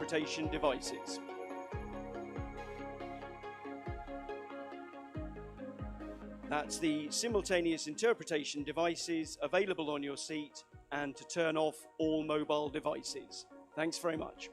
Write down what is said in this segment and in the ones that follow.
interpretation devices. That's the simultaneous interpretation devices available on your seat, and to turn off all mobile devices. Thanks very much.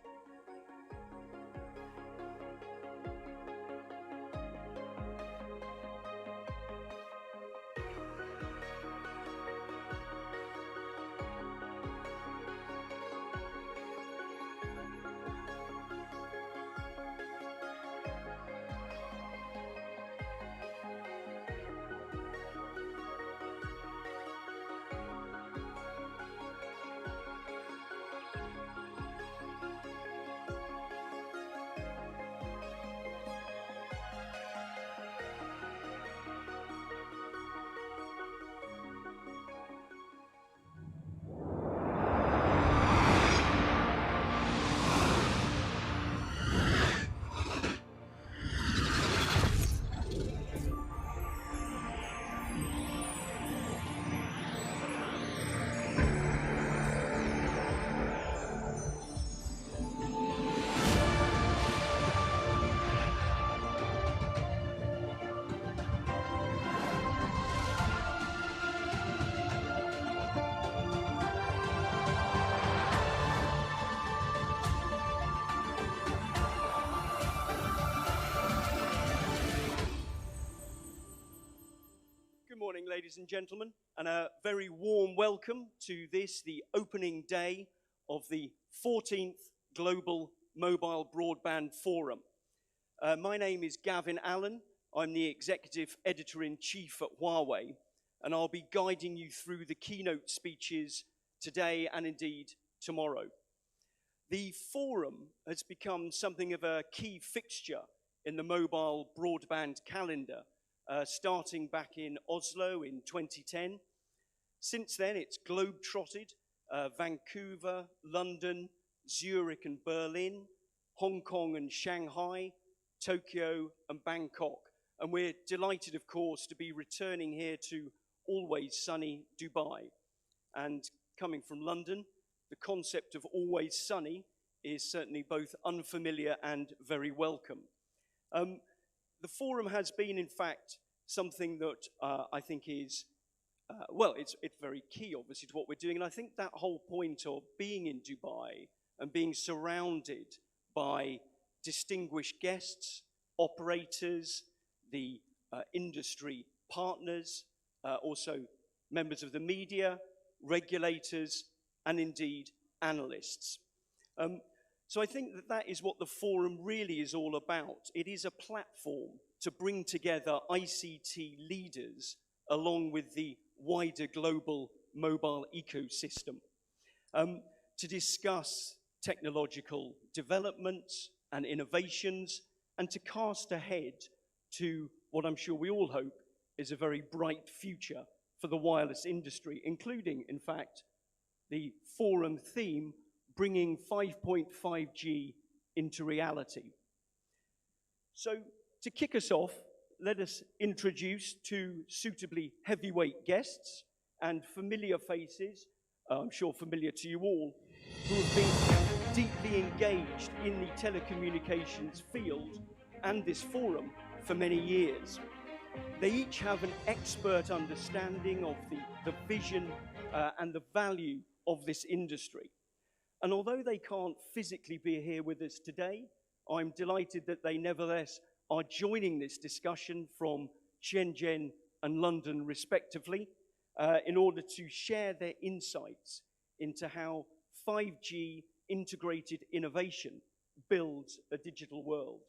Good morning, ladies and gentlemen, and a very warm welcome to this, the opening day of the 14th Global Mobile Broadband Forum. My name is Gavin Allen. I'm the Executive Editor-in-Chief at Huawei, and I'll be guiding you through the keynote speeches today and indeed tomorrow. The forum has become something of a key fixture in the mobile broadband calendar, starting back in Oslo in 2010. Since then, it's globe-trotted Vancouver, London, Zurich and Berlin, Hong Kong and Shanghai, Tokyo and Bangkok. And we're delighted, of course, to be returning here to always sunny Dubai. And coming from London, the concept of always sunny is certainly both unfamiliar and very welcome. The forum has been, in fact, something that I think is, it's very key, obviously, to what we're doing. And I think that whole point of being in Dubai and being surrounded by distinguished guests, operators, the industry partners, also members of the media, regulators, and indeed analysts. So I think that is what the forum really is all about. It is a platform to bring together ICT leaders along with the wider global mobile ecosystem to discuss technological developments and innovations, and to cast ahead to what I'm sure we all hope is a very bright future for the wireless industry, including, in fact, the forum theme, bringing 5.5G into reality. So to kick us off, let us introduce two suitably heavyweight guests and familiar faces, I'm sure familiar to you all, who have been deeply engaged in the telecommunications field and this forum for many years. They each have an expert understanding of the vision and the value of this industry. And although they can't physically be here with us today, I'm delighted that they nevertheless are joining this discussion from Shenzhen and London respectively in order to share their insights into how 5G integrated innovation builds a digital world.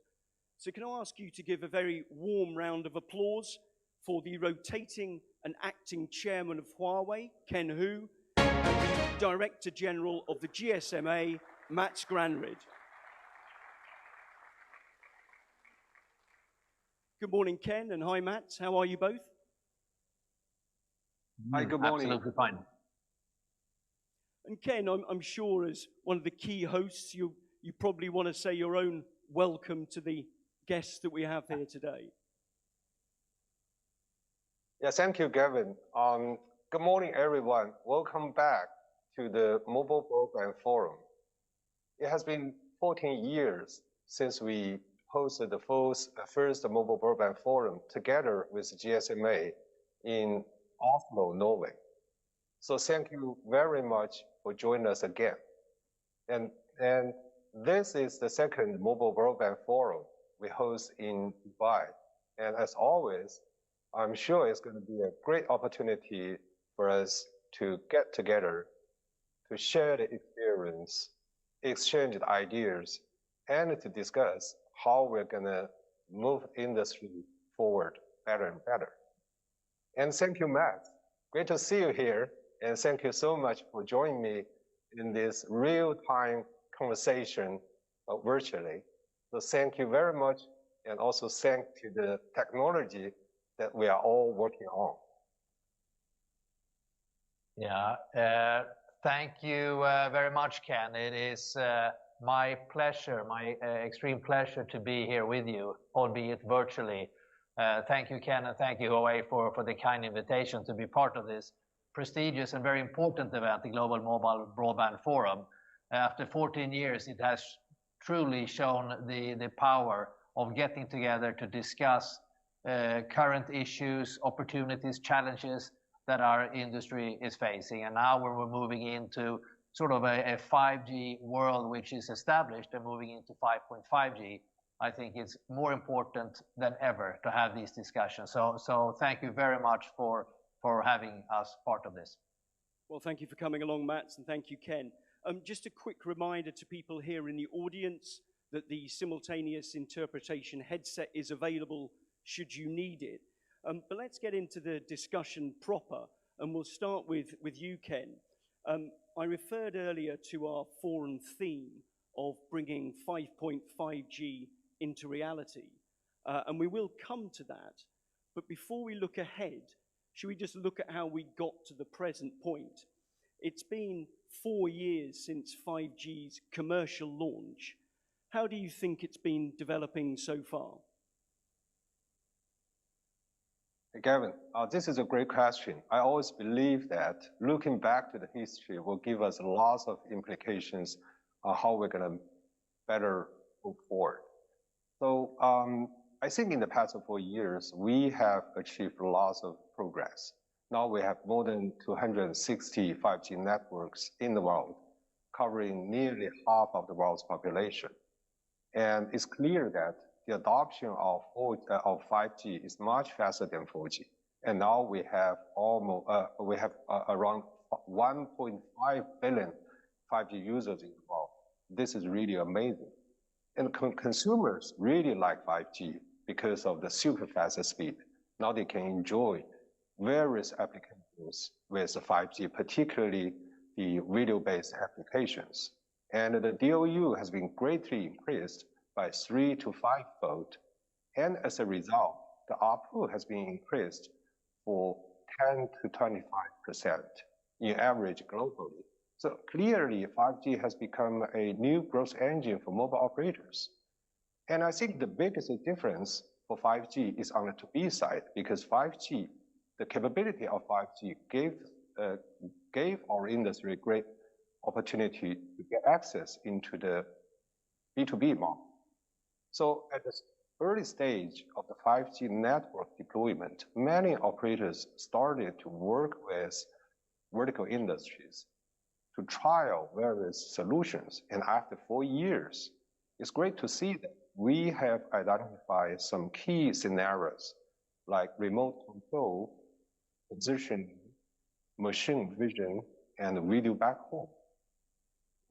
So can I ask you to give a very warm round of applause for the rotating and acting chairman of Huawei, Ken Hu, and the Director General of the GSMA, Mats Granryd. Good morning, Ken, and hi, Mats. How are you both? Hi, good morning. Absolutely fine. And Ken, I'm sure as one of the key hosts, you probably want to say your own welcome to the guests that we have here today. Yes, thank you, Gavin. Good morning, everyone. Welcome back to the Mobile Broadband Forum. It has been 14 years since we hosted the first Mobile Broadband Forum together with GSMA in Oslo, Norway. So thank you very much for joining us again. And this is the second Mobile Broadband Forum we host in Dubai. And as always, I'm sure it's going to be a great opportunity for us to get together, to share the experience, exchange the ideas, and to discuss how we're going to move industry forward better and better. And thank you, Matt. Great to see you here. And thank you so much for joining me in this real-time conversation virtually. So thank you very much. And also thank to the technology that we are all working on. Yeah, thank you very much, Ken. It is my pleasure, my extreme pleasure to be here with you, albeit virtually. Thank you, Ken, and thank you, Huawei, for the kind invitation to be part of this prestigious and very important event, the Global Mobile Broadband Forum. After 14 years, it has truly shown the power of getting together to discuss current issues, opportunities, challenges that our industry is facing. And now when we're moving into sort of a 5G world which is established and moving into 5.5G, I think it's more important than ever to have these discussions. So thank you very much for having us part of this. Well, thank you for coming along, Matt, and thank you, Ken. Just a quick reminder to people here in the audience that the simultaneous interpretation headset is available should you need it. But let's get into the discussion proper, and we'll start with you, Ken. I referred earlier to our forum theme of bringing 5.5G into reality, and we will come to that. But before we look ahead, should we just look at how we got to the present point? It's been 4 years since 5G's commercial launch. How do you think it's been developing so far? Gavin, this is a great question. I always believe that looking back to the history will give us lots of implications on how we're going to better move forward. So I think in the past 4 years, we have achieved lots of progress. Now we have more than 260 5G networks in the world, covering nearly half of the world's population. And it's clear that the adoption of 5G is much faster than 4G. And now we have around 1.5 billion 5G users in the world. This is really amazing. And consumers really like 5G because of the super fast speed. Now they can enjoy various applications with 5G, particularly the video-based applications. And the DOU has been greatly increased by 3 to 5-fold. And as a result, the ARPU has been increased for 10 to 25% in average globally. So clearly, 5G has become a new growth engine for mobile operators. And I think the biggest difference for 5G is on the 2B side, because 5G, the capability of 5G gave our industry great opportunity to get access into the B2B market. So at the early stage of the 5G network deployment, many operators started to work with vertical industries to trial various solutions. And after 4 years, it's great to see that we have identified some key scenarios like remote control, positioning, machine vision, and video backhaul,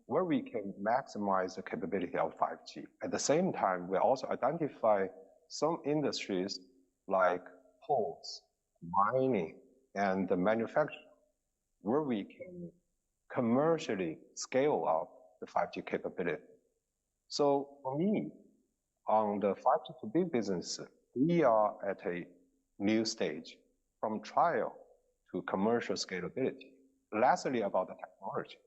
where we can maximize the capability of 5G. At the same time, we also identify some industries like ports, mining, and the manufacturing, where we can commercially scale up the 5G capability. So for me, on the 5G to B business, we are at a new stage from trial to commercial scalability. Lastly, about the technology.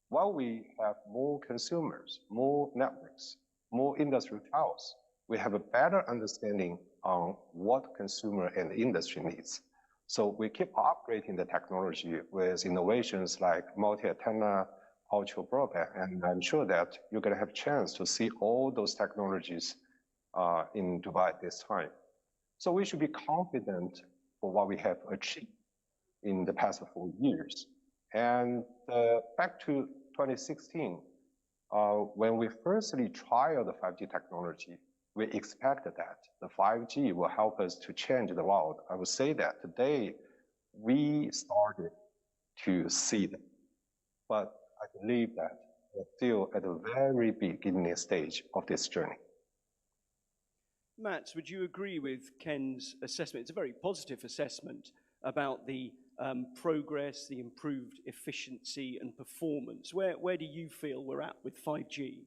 While we have more consumers, more networks, more industrial trials, we have a better understanding on what consumer and industry needs. So we keep upgrading the technology with innovations like multi-antenna, ultra broadband. And I'm sure that you're going to have a chance to see all those technologies in Dubai this time. So we should be confident for what we have achieved in the past 4 years. And back to 2016, when we firstly trialed the 5G technology, we expected that the 5G will help us to change the world. I would say that today we started to see that. But I believe that we're still at the very beginning stage of this journey. Matt, would you agree with Ken's assessment? It's a very positive assessment about the progress, the improved efficiency and performance. Where do you feel we're at with 5G?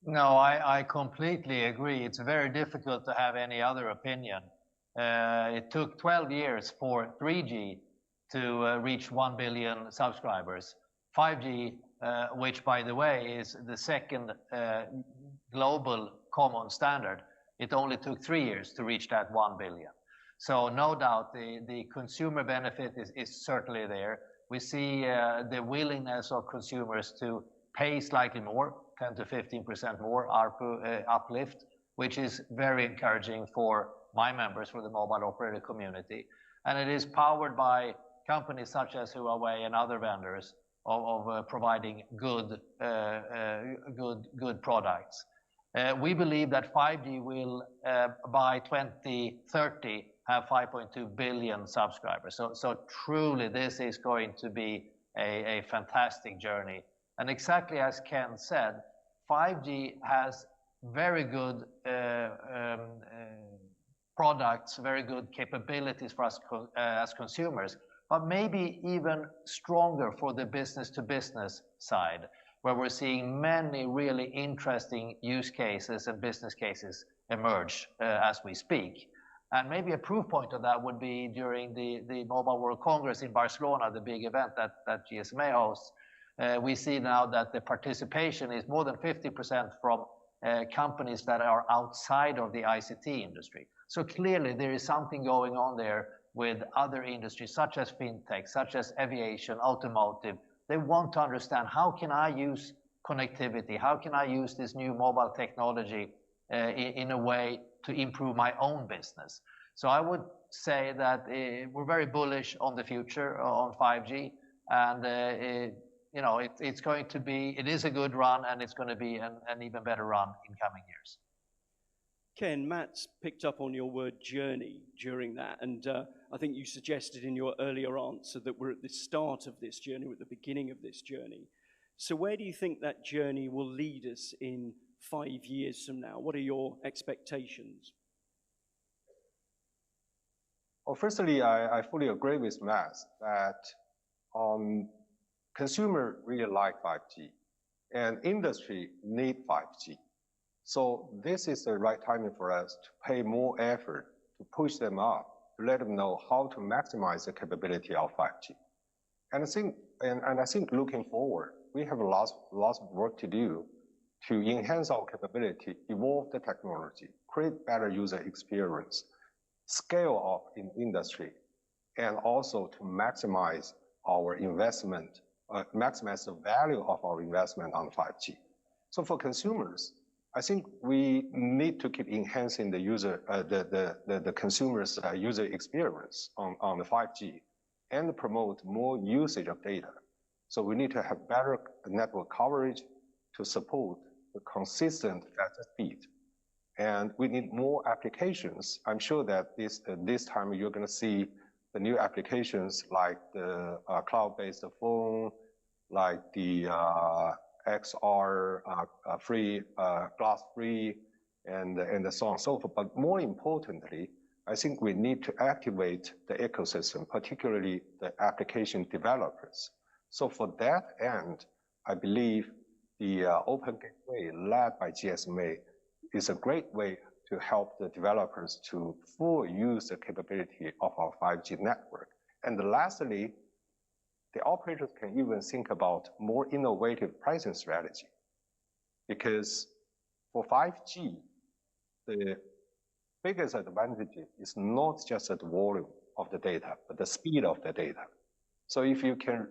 No, I completely agree. It's very difficult to have any other opinion. It took 12 years for 3G to reach 1 billion subscribers. 5G, which by the way is the second global common standard, it only took 3 years to reach that 1 billion. So no doubt the consumer benefit is certainly there. We see the willingness of consumers to pay slightly more, 10 to 15% more ARPU uplift, which is very encouraging for my members, for the mobile operator community. And it is powered by companies such as Huawei and other vendors of providing good products. We believe that 5G will, by 2030, have 5.2 billion subscribers. So truly, this is going to be a fantastic journey. And exactly as Ken said, 5G has very good products, very good capabilities for us as consumers, but maybe even stronger for the business-to-business side, where we're seeing many really interesting use cases and business cases emerge as we speak. And maybe a proof point of that would be during the Mobile World Congress in Barcelona, the big event that GSMA hosts. We see now that the participation is more than 50% from companies that are outside of the ICT industry. So clearly there is something going on there with other industries such as fintech, such as aviation, automotive. They want to understand, how can I use connectivity? How can I use this new mobile technology in a way to improve my own business? So I would say that we're very bullish on the future on 5G, and you know, it's going to be, it is a good run, and it's going to be an even better run in coming years. Ken, Matt's picked up on your word journey during that, and I think you suggested in your earlier answer that we're at the start of this journey, we're at the beginning of this journey. So where do you think that journey will lead us in 5 years from now? What are your expectations? Well, firstly, I fully agree with Matt that consumer really like 5G, and industry need 5G. So this is the right timing for us to pay more effort to push them up, to let them know how to maximize the capability of 5G. And I think looking forward, we have lots of work to do to enhance our capability, evolve the technology, create better user experience, scale up in industry, and also to maximize our investment, maximize the value of our investment on 5G. So for consumers, I think we need to keep enhancing the user, the consumer's user experience on the 5G, and promote more usage of data. So we need to have better network coverage to support the consistent data speed. And we need more applications. I'm sure that this time you're going to see the new applications like the cloud-based phone, like the XR free, glass-free, and so on and so forth. But more importantly, I think we need to activate the ecosystem, particularly the application developers. So for that end, I believe the Open Gateway led by GSMA is a great way to help the developers to fully use the capability of our 5G network. And lastly, the operators can even think about more innovative pricing strategy. Because for 5G, the biggest advantage is not just the volume of the data, but the speed of the data. So if you can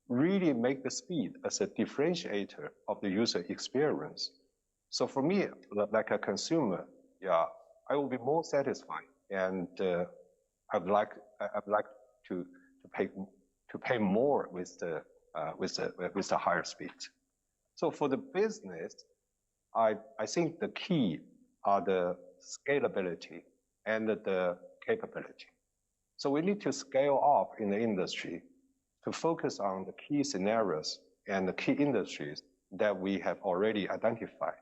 really make the speed as a differentiator of the user experience. So for me, like a consumer, yeah, I will be more satisfied, and I'd like to pay more with the higher speed. So for the business, I think the key are the scalability and the capability. So we need to scale up in the industry to focus on the key scenarios and the key industries that we have already identified,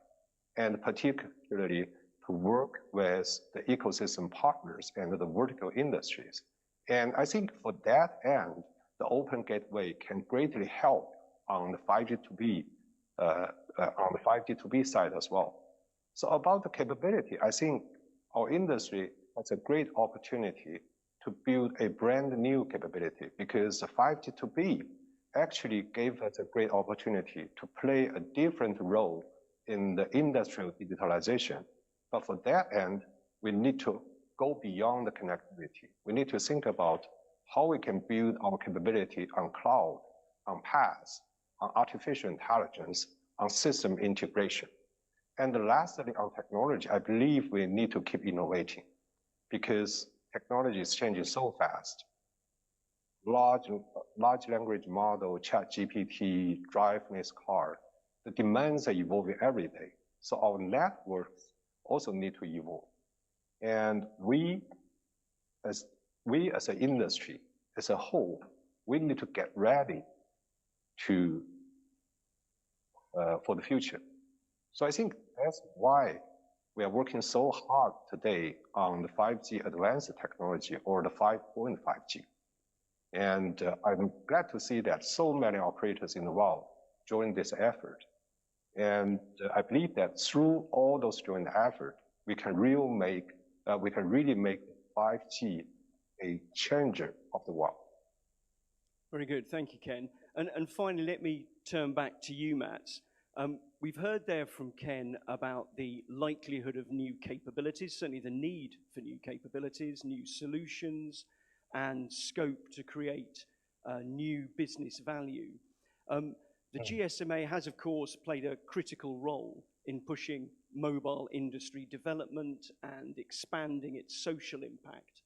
and particularly to work with the ecosystem partners and the vertical industries. And I think for that end, the open gateway can greatly help on the 5G2B side as well. So about the capability, I think our industry has a great opportunity to build a brand new capability, because the 5G2B actually gave us a great opportunity to play a different role in the industrial digitalization. But for that end, we need to go beyond the connectivity. We need to think about how we can build our capability on cloud, on PaaS, on artificial intelligence, on system integration. And lastly, on technology, I believe we need to keep innovating, because technology is changing so fast. Large language model, ChatGPT, driverless car, the demands are evolving every day. So our networks also need to evolve. And we as an industry, as a whole, we need to get ready for the future. So I think that's why we are working so hard today on the 5G advanced technology, or the 5.5G. And I'm glad to see that so many operators in the world join this effort. And I believe that through all those joint efforts, we can really make 5G a changer of the world. Very good, thank you, Ken. And finally, let me turn back to you, Matt. We've heard there from Ken about the likelihood of new capabilities, certainly the need for new capabilities, new solutions, and scope to create new business value. The GSMA has, of course, played a critical role in pushing mobile industry development and expanding its social impact.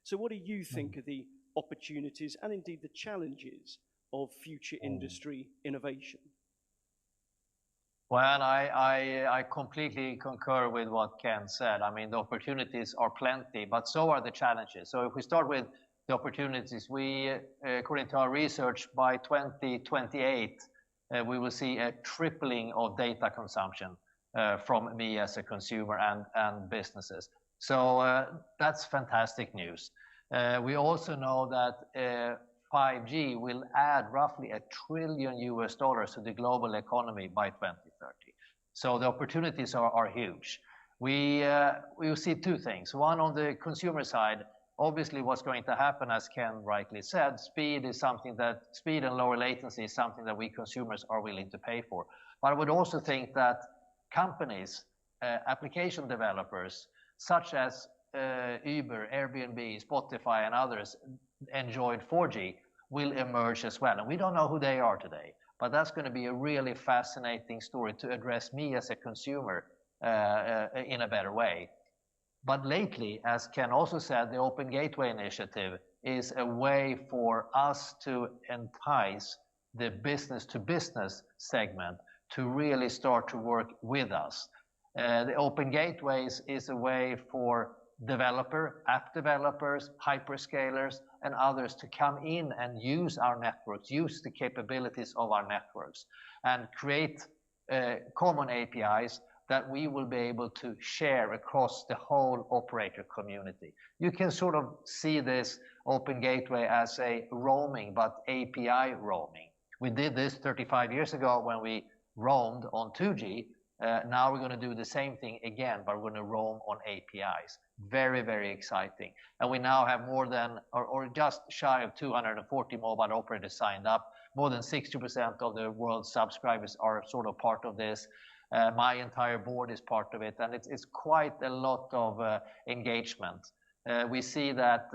So what do you think are the opportunities and indeed the challenges of future industry innovation? Well, I completely concur with what Ken said. I mean, the opportunities are plenty, but so are the challenges. So if we start with the opportunities, we, according to our research, by 2028, we will see a tripling of data consumption from me as a consumer and businesses. So that's fantastic news. We also know that 5G will add roughly $1 trillion to the global economy by 2030. So the opportunities are huge. We will see two things. One, on the consumer side, obviously what's going to happen, as Ken rightly said, speed and lower latency is something that we consumers are willing to pay for. But I would also think that companies, application developers, such as Uber, Airbnb, Spotify, and others enjoyed 4G, will emerge as well. And we don't know who they are today, but that's going to be a really fascinating story to address me as a consumer in a better way. But lately, as Ken also said, the Open Gateway Initiative is a way for us to entice the business-to-business segment to really start to work with us. The Open Gateways is a way for app developers, hyperscalers, and others to come in and use our networks, use the capabilities of our networks, and create common APIs that we will be able to share across the whole operator community. You can sort of see this Open Gateway as a roaming, but API roaming. We did this 35 years ago when we roamed on 2G. Now we're going to do the same thing again, but we're going to roam on APIs. Very, very exciting. And we now have more than, or just shy of 240 mobile operators signed up. More than 60% of the world's subscribers are sort of part of this. My entire board is part of it, and it's quite a lot of engagement. We see that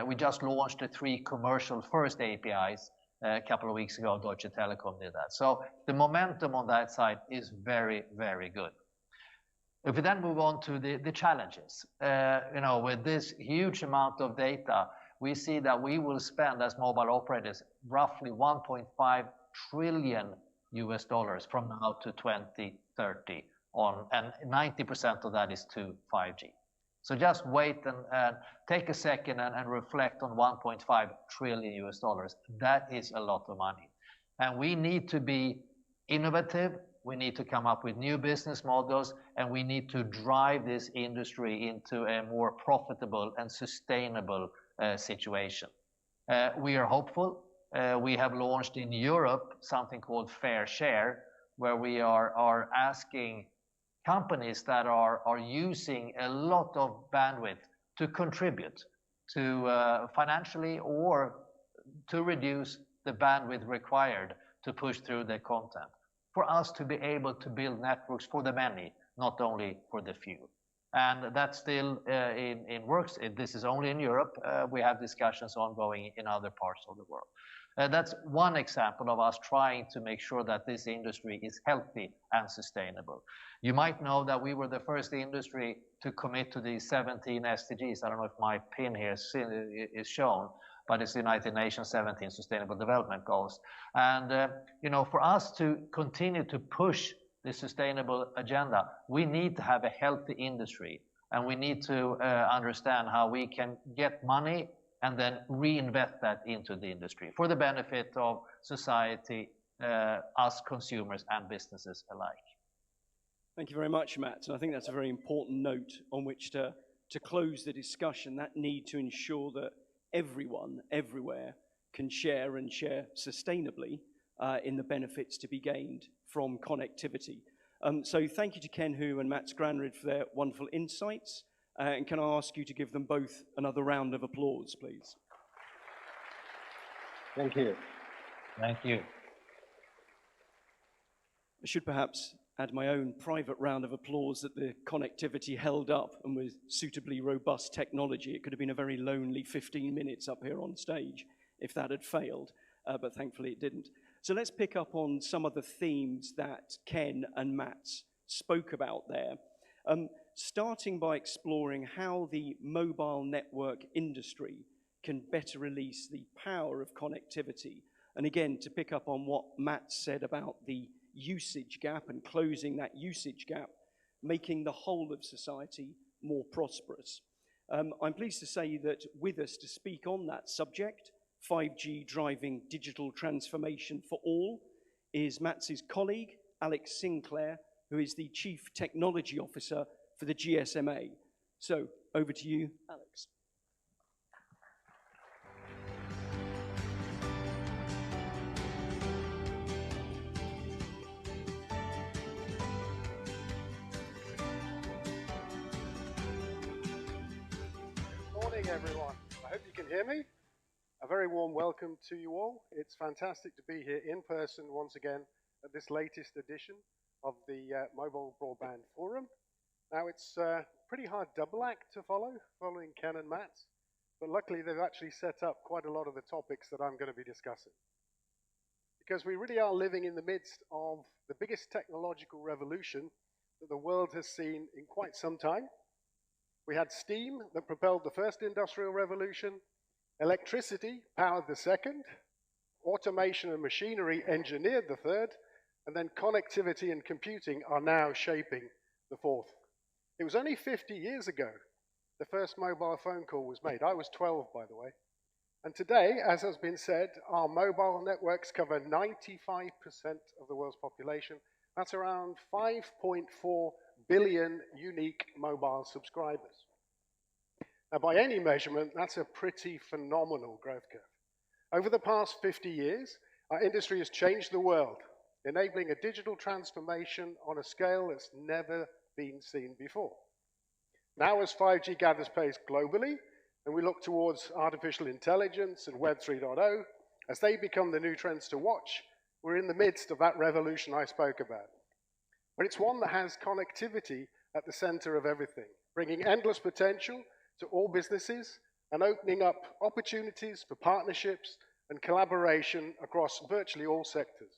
we just launched the 3 commercial first APIs A couple of weeks ago, Deutsche Telekom did that. So the momentum on that side is very, very good. If we then move on to the challenges, with this huge amount of data, we see that we will spend as mobile operators roughly $1.5 trillion from now to 2030 and 90% of that is to 5G. So just wait and take a second and reflect on $1.5 trillion. That is a lot of money. And we need to be innovative. We need to come up with new business models, and we need to drive this industry into a more profitable and sustainable situation. We are hopeful. We have launched in Europe something called Fair Share, where we are asking companies that are using a lot of bandwidth to contribute to financially or to reduce the bandwidth required to push through the content, for us to be able to build networks for the many, not only for the few. And that's still in works. This is only in Europe. We have discussions ongoing in other parts of the world. That's one example of us trying to make sure that this industry is healthy and sustainable. You might know that we were the first industry to commit to the 17 SDGs. I don't know if my pin here is shown, but it's the United Nations 17 Sustainable Development Goals. And for us to continue to push the sustainable agenda, we need to have a healthy industry, and we need to understand how we can get money and then reinvest that into the industry for the benefit of society, us consumers and businesses alike. Thank you very much, Matt. And I think that's a very important note on which to close the discussion, that need to ensure that everyone, everywhere, can share and share sustainably in the benefits to be gained from connectivity. So thank you to Ken Hu and Matt Granryd for their wonderful insights. And can I ask you to give them both another round of applause, please? Thank you. Thank you. I should perhaps add my own private round of applause that the connectivity held up, and with suitably robust technology, it could have been a very lonely 15 minutes up here on stage if that had failed, but thankfully it didn't. So let's pick up on some of the themes that Ken and Matt spoke about there, starting by exploring how the mobile network industry can better release the power of connectivity. And again, to pick up on what Matt said about the usage gap and closing that usage gap, making the whole of society more prosperous. I'm pleased to say that with us to speak on that subject, 5G driving digital transformation for all, is Matt's colleague, Alex Sinclair, who is the Chief Technology Officer for the GSMA. So over to you, Alex. Morning, everyone. I hope you can hear me. A very warm welcome to you all. It's fantastic to be here in person once again at this latest edition of the Mobile Broadband Forum. Now, it's a pretty hard double act to following Ken and Matt, but luckily they've actually set up quite a lot of the topics that I'm going to be discussing. Because we really are living in the midst of the biggest technological revolution that the world has seen in quite some time. We had steam that propelled the first industrial revolution, electricity powered the second, automation and machinery engineered the third, and then connectivity and computing are now shaping the fourth. It was only 50 years ago the first mobile phone call was made. I was 12, by the way. And today, as has been said, our mobile networks cover 95% of the world's population. That's around 5.4 billion unique mobile subscribers. Now, by any measurement, that's a pretty phenomenal growth curve. Over the past 50 years, our industry has changed the world, enabling a digital transformation on a scale that's never been seen before. Now, as 5G gathers pace globally, and we look towards artificial intelligence and Web 3.0, as they become the new trends to watch, we're in the midst of that revolution I spoke about. But it's one that has connectivity at the center of everything, bringing endless potential to all businesses and opening up opportunities for partnerships and collaboration across virtually all sectors.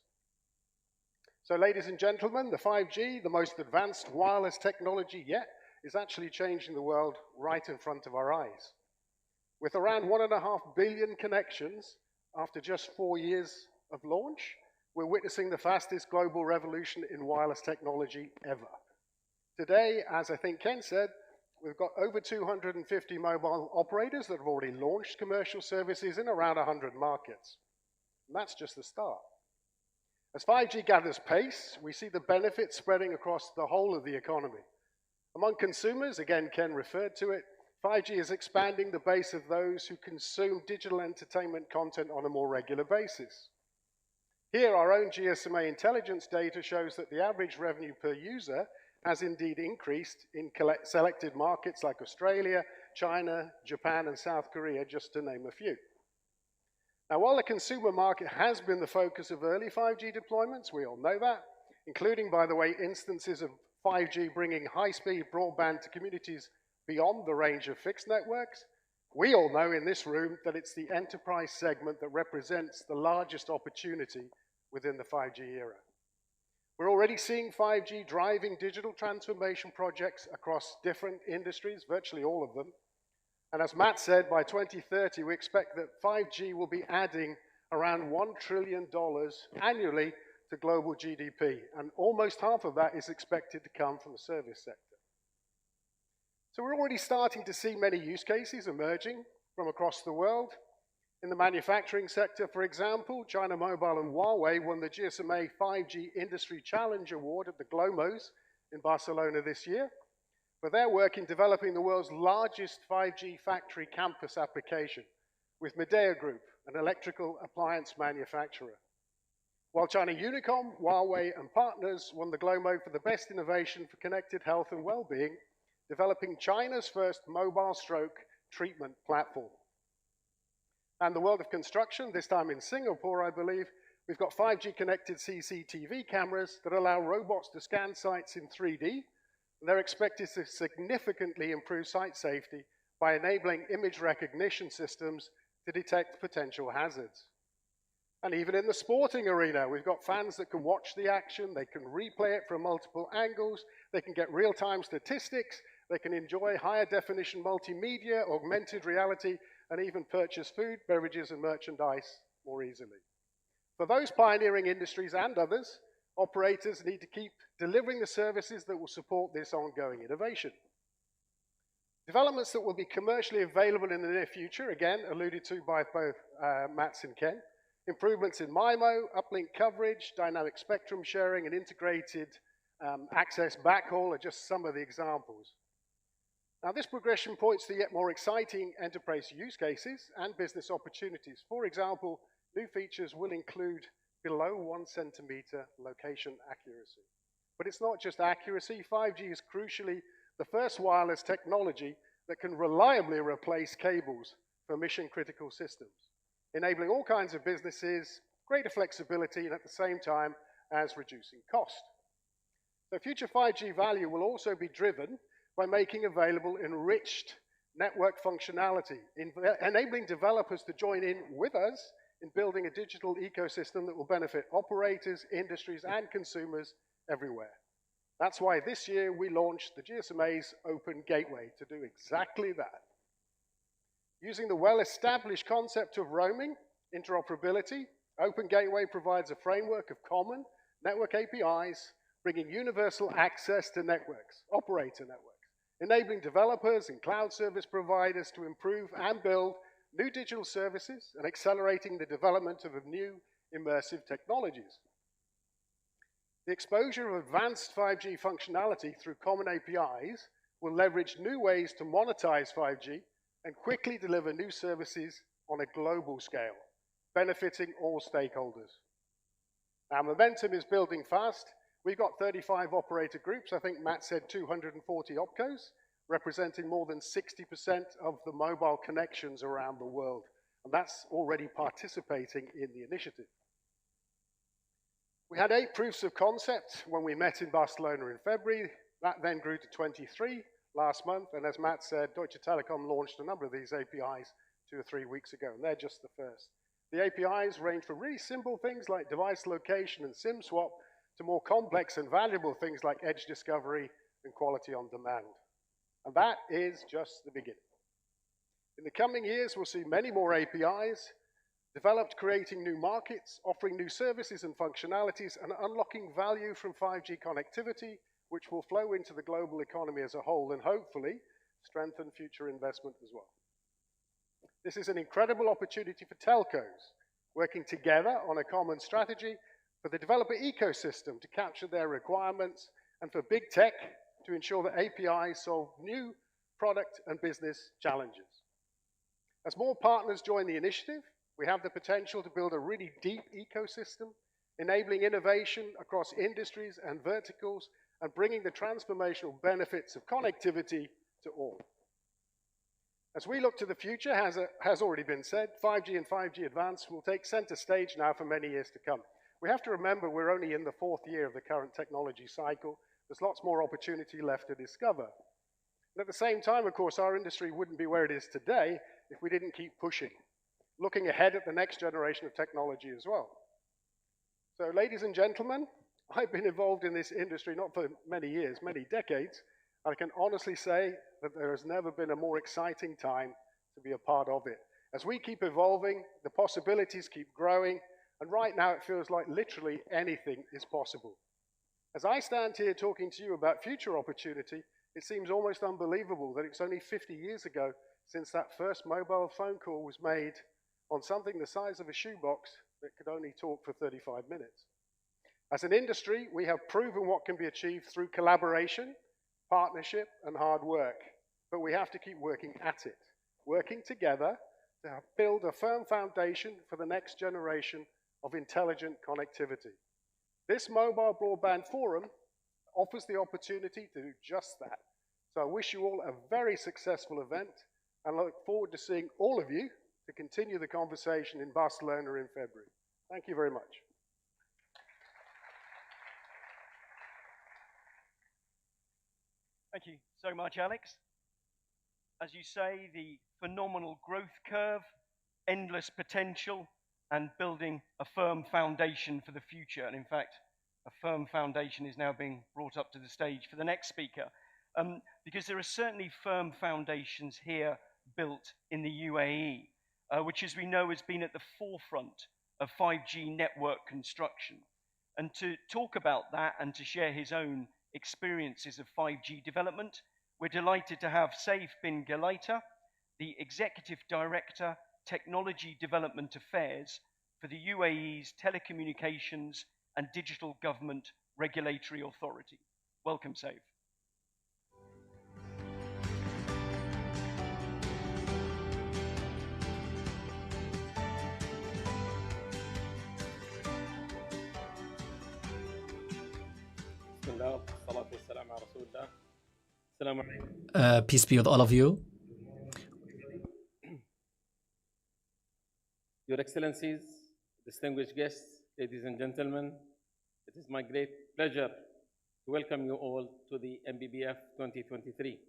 So ladies and gentlemen, the 5G, the most advanced wireless technology yet, is actually changing the world right in front of our eyes. With around 1.5 billion connections after just 4 years of launch, we're witnessing the fastest global revolution in wireless technology ever. Today, as I think Ken said, we've got over 250 mobile operators that have already launched commercial services in around 100 markets. And that's just the start. As 5G gathers pace, we see the benefits spreading across the whole of the economy. Among consumers, again, Ken referred to it, 5G is expanding the base of those who consume digital entertainment content on a more regular basis. Here, our own GSMA intelligence data shows that the average revenue per user has indeed increased in selected markets like Australia, China, Japan, and South Korea, just to name a few. Now, while the consumer market has been the focus of early 5G deployments, we all know that, including, by the way, instances of 5G bringing high-speed broadband to communities beyond the range of fixed networks, we all know in this room that it's the enterprise segment that represents the largest opportunity within the 5G era. We're already seeing 5G driving digital transformation projects across different industries, virtually all of them. And as Matt said, by 2030, we expect that 5G will be adding around $1 trillion annually to global GDP, and almost half of that is expected to come from the service sector. So we're already starting to see many use cases emerging from across the world. In the manufacturing sector, for example, China Mobile and Huawei won the GSMA 5G Industry Challenge Award at the Glomos in Barcelona this year for their work in developing the world's largest 5G factory campus application with Midea Group, an electrical appliance manufacturer. While China Unicom, Huawei, and partners won the Glomo for the best innovation for connected health and well-being, developing China's first mobile stroke treatment platform. And the world of construction, this time in Singapore, I believe, we've got 5G connected CCTV cameras that allow robots to scan sites in 3D, and they're expected to significantly improve site safety by enabling image recognition systems to detect potential hazards. And even in the sporting arena, we've got fans that can watch the action, they can replay it from multiple angles, they can get real-time statistics, they can enjoy higher definition multimedia, augmented reality, and even purchase food, beverages, and merchandise more easily. For those pioneering industries and others, operators need to keep delivering the services that will support this ongoing innovation. Developments that will be commercially available in the near future, again, alluded to by both Mats and Ken, improvements in MIMO, uplink coverage, dynamic spectrum sharing, and integrated access backhaul are just some of the examples. Now, this progression points to yet more exciting enterprise use cases and business opportunities. For example, new features will include below 1 centimeter location accuracy. But it's not just accuracy. 5G is crucially the first wireless technology that can reliably replace cables for mission-critical systems, enabling all kinds of businesses, greater flexibility, and at the same time as reducing cost. So future 5G value will also be driven by making available enriched network functionality, enabling developers to join in with us in building a digital ecosystem that will benefit operators, industries, and consumers everywhere. That's why this year we launched the GSMA's Open Gateway to do exactly that. Using the well-established concept of roaming, interoperability, Open Gateway provides a framework of common network APIs, bringing universal access to networks, operator networks, enabling developers and cloud service providers to improve and build new digital services and accelerating the development of new immersive technologies. The exposure of advanced 5G functionality through common APIs will leverage new ways to monetize 5G and quickly deliver new services on a global scale, benefiting all stakeholders. Our momentum is building fast. We've got 35 operator groups. I think Matt said 240 opcos, representing more than 60% of the mobile connections around the world. And that's already participating in the initiative. We had 8 proofs of concept when we met in Barcelona in February. That then grew to 23 last month. And as Matt said, Deutsche Telekom launched a number of these APIs 2 or 3 weeks ago, and they're just the first. The APIs range from really simple things like device location and SIM swap to more complex and valuable things like edge discovery and quality on demand. And that is just the beginning. In the coming years, we'll see many more APIs developed, creating new markets, offering new services and functionalities, and unlocking value from 5G connectivity, which will flow into the global economy as a whole and hopefully strengthen future investment as well. This is an incredible opportunity for telcos, working together on a common strategy for the developer ecosystem to capture their requirements and for big tech to ensure that APIs solve new product and business challenges. As more partners join the initiative, we have the potential to build a really deep ecosystem, enabling innovation across industries and verticals and bringing the transformational benefits of connectivity to all. As we look to the future, as has already been said, 5G and 5G Advanced will take center stage now for many years to come. We have to remember we're only in the 4th year of the current technology cycle. There's lots more opportunity left to discover. And at the same time, of course, our industry wouldn't be where it is today if we didn't keep pushing, looking ahead at the next generation of technology as well. So, ladies and gentlemen, I've been involved in this industry not for many years, many decades. I can honestly say that there has never been a more exciting time to be a part of it. As we keep evolving, the possibilities keep growing, and right now it feels like literally anything is possible. As I stand here talking to you about future opportunity, it seems almost unbelievable that it's only 50 years ago since that first mobile phone call was made on something the size of a shoebox that could only talk for 35 minutes. As an industry, we have proven what can be achieved through collaboration, partnership, and hard work, but we have to keep working at it, working together to build a firm foundation for the next generation of intelligent connectivity. This Mobile Broadband Forum offers the opportunity to do just that. So I wish you all a very successful event and look forward to seeing all of you to continue the conversation in Barcelona in February. Thank you very much. Thank you so much, Alex. As you say, the phenomenal growth curve, endless potential, and building a firm foundation for the future. And in fact, a firm foundation is now being brought up to the stage for the next speaker, because there are certainly firm foundations here built in the UAE, which, as we know, has been at the forefront of 5G network construction. And to talk about that and to share his own experiences of 5G development, we're delighted to have Saif bin Galaita, the Executive Director, Technology Development Affairs for the UAE's Telecommunications and Digital Government Regulatory Authority. Welcome, Saif. Peace be with all of you. Your Excellencies, distinguished guests, ladies and gentlemen, it is my great pleasure to welcome you all to the MBBF 2023.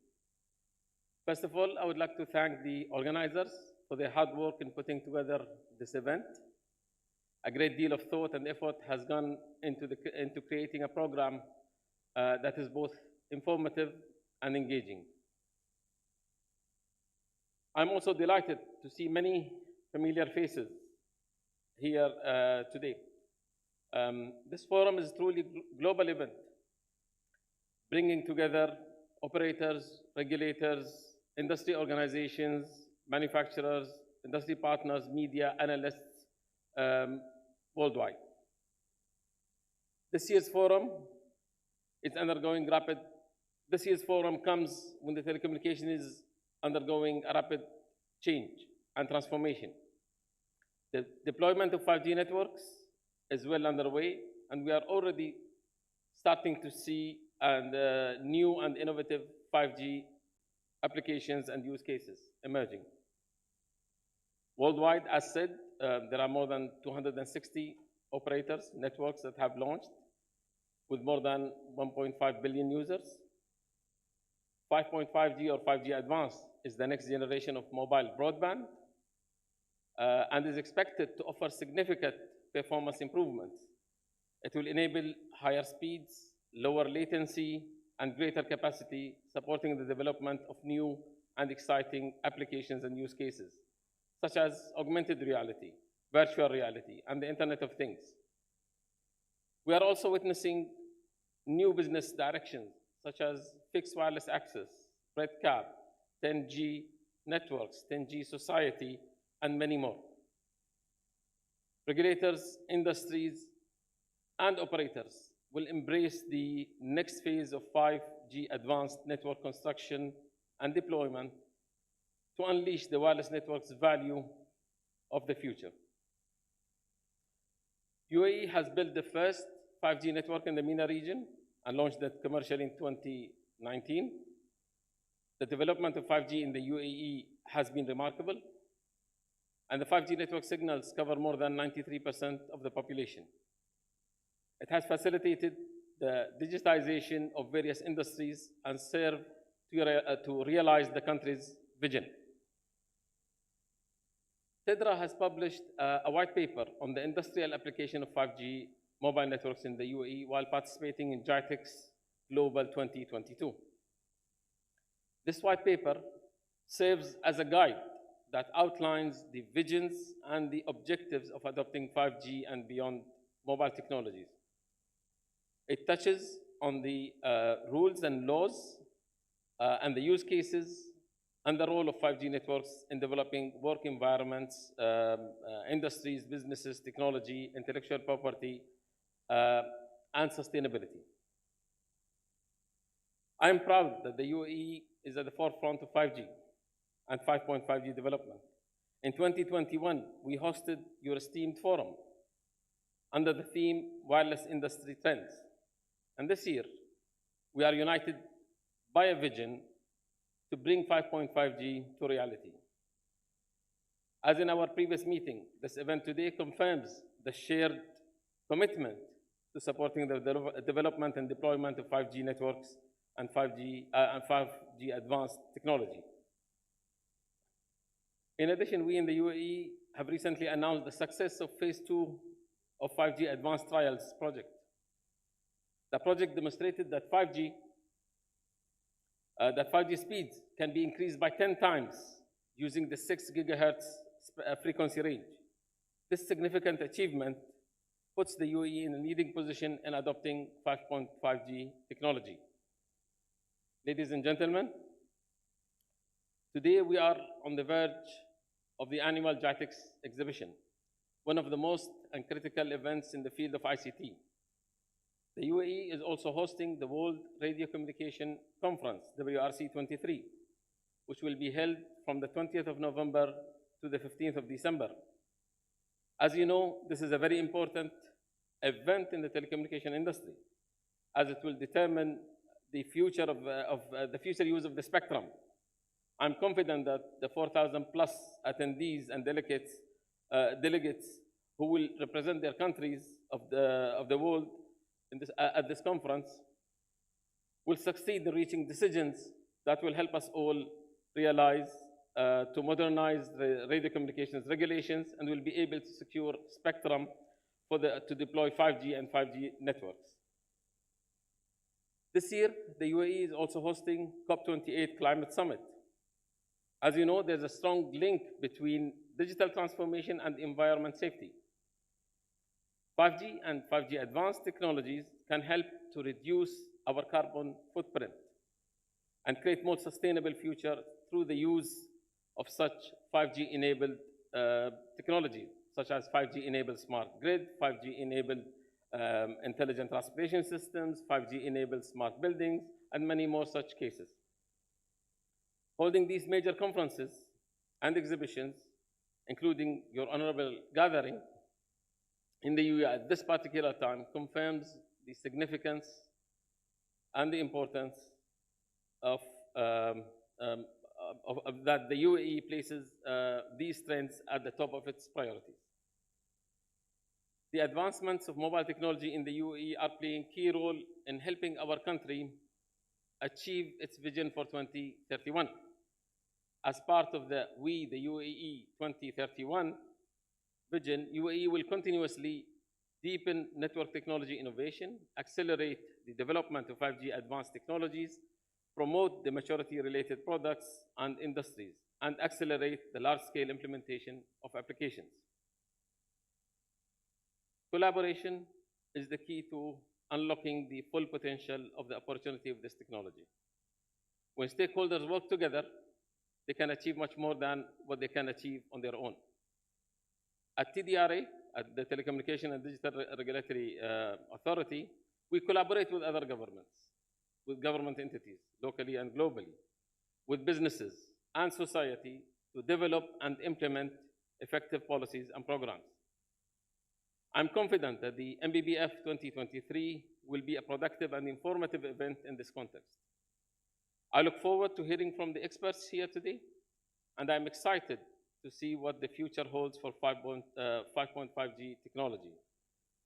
First of all, I would like to thank the organizers for their hard work in putting together this event. A great deal of thought and effort has gone into creating a program that is both informative and engaging. I'm also delighted to see many familiar faces here today. This forum is truly a global event, bringing together operators, regulators, industry organizations, manufacturers, industry partners, media, analysts worldwide. This year's forum comes when the telecommunication is undergoing a rapid change and transformation. The deployment of 5G networks is well underway, and we are already starting to see new and innovative 5G applications and use cases emerging. Worldwide, as said, there are more than 260 operators, networks that have launched with more than 1.5 billion users. 5.5G or 5G Advanced is the next generation of mobile broadband. and is expected to offer significant performance improvements. It will enable higher speeds, lower latency, and greater capacity, supporting the development of new and exciting applications and use cases, such as augmented reality, virtual reality, and the Internet of Things. We are also witnessing new business directions, such as fixed wireless access, RedCap, 10G networks, 10G society, and many more. Regulators, industries, and operators will embrace the next phase of 5G advanced network construction and deployment to unleash the wireless network's value of the future. UAE has built the first 5G network in the MENA region and launched it commercially in 2019. The development of 5G in the UAE has been remarkable, and the 5G network signals cover more than 93% of the population. It has facilitated the digitization of various industries and served to realize the country's vision. TEDRA has published a white paper on the industrial application of 5G mobile networks in the UAE while participating in GITEX Global 2022. This white paper serves as a guide that outlines the visions and the objectives of adopting 5G and beyond mobile technologies. It touches on the rules and laws and the use cases and the role of 5G networks in developing work environments, industries, businesses, technology, intellectual property, and sustainability. I am proud that the UAE is at the forefront of 5G and 5.5G development. In 2021, we hosted your esteemed forum under the theme Wireless Industry Trends. And this year, we are united by a vision to bring 5.5G to reality. As in our previous meeting, this event today confirms the shared commitment to supporting the development and deployment of 5G networks and 5G advanced technology. In addition, we in the UAE have recently announced the success of phase 2 of 5G advanced trials project. The project demonstrated that 5G speeds can be increased by 10 times using the 6 gigahertz frequency range. This significant achievement puts the UAE in a leading position in adopting 5.5G technology. Ladies and gentlemen, today we are on the verge of the annual GITEX exhibition, one of the most and critical events in the field of ICT. The UAE is also hosting the World Radio Communication Conference, WRC23, which will be held from the 20th of November to the 15th of December. As you know, this is a very important event in the telecommunication industry, as it will determine the future the future use of the spectrum. I'm confident that the 4,000 plus attendees and delegates who will represent their countries of the world at this conference will succeed in reaching decisions that will help us all realize to modernize the radio communications regulations, and will be able to secure spectrum to deploy 5G and 5G networks. This year, the UAE is also hosting COP28 Climate Summit. As you know, there's a strong link between digital transformation and environment safety. 5G and 5G advanced technologies can help to reduce our carbon footprint and create more sustainable future through the use of such 5G-enabled technology, such as 5G-enabled smart grid, 5G-enabled intelligent transportation systems, 5G-enabled smart buildings, and many more such cases. Holding these major conferences and exhibitions, including your honorable gathering in the UAE at this particular time, confirms the significance and the importance of that the UAE places these trends at the top of its priorities. The advancements of mobile technology in the UAE are playing a key role in helping our country achieve its vision for 2031. As part of the UAE 2031 vision, UAE will continuously deepen network technology innovation, accelerate the development of 5G advanced technologies, promote the maturity-related products and industries, and accelerate the large-scale implementation of applications. Collaboration is the key to unlocking the full potential of the opportunity of this technology. When stakeholders work together, they can achieve much more than what they can achieve on their own. At TDRA, at the Telecommunication and Digital Regulatory Authority, we collaborate with other governments, with government entities, locally and globally, with businesses and society to develop and implement effective policies and programs. I'm confident that the MBBF 2023 will be a productive and informative event in this context. I look forward to hearing from the experts here today, and I'm excited to see what the future holds for 5.5G technology.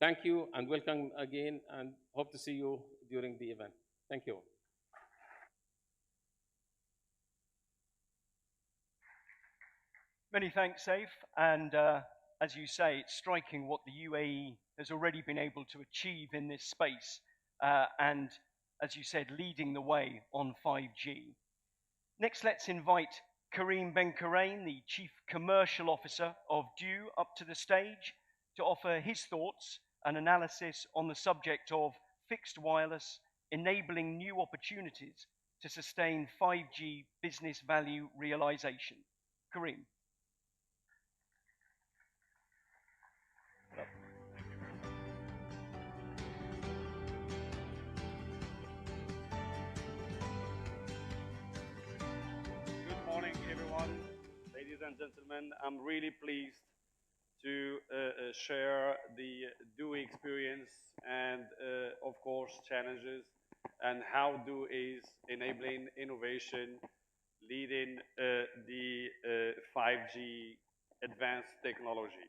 Thank you and welcome again, and hope to see you during the event. Thank you. Many thanks, Saif. And as you say, it's striking what the UAE has already been able to achieve in this space. And as you said, leading the way on 5G. Next, let's invite Karim Ben Karain, the Chief Commercial Officer of DEW, up to the stage to offer his thoughts and analysis on the subject of fixed wireless, enabling new opportunities to sustain 5G business value realization. Karim. Good morning, everyone. Ladies and gentlemen, I'm really pleased to share the DEW experience and, of course, challenges and how DEW is enabling innovation, leading the 5G advanced technology.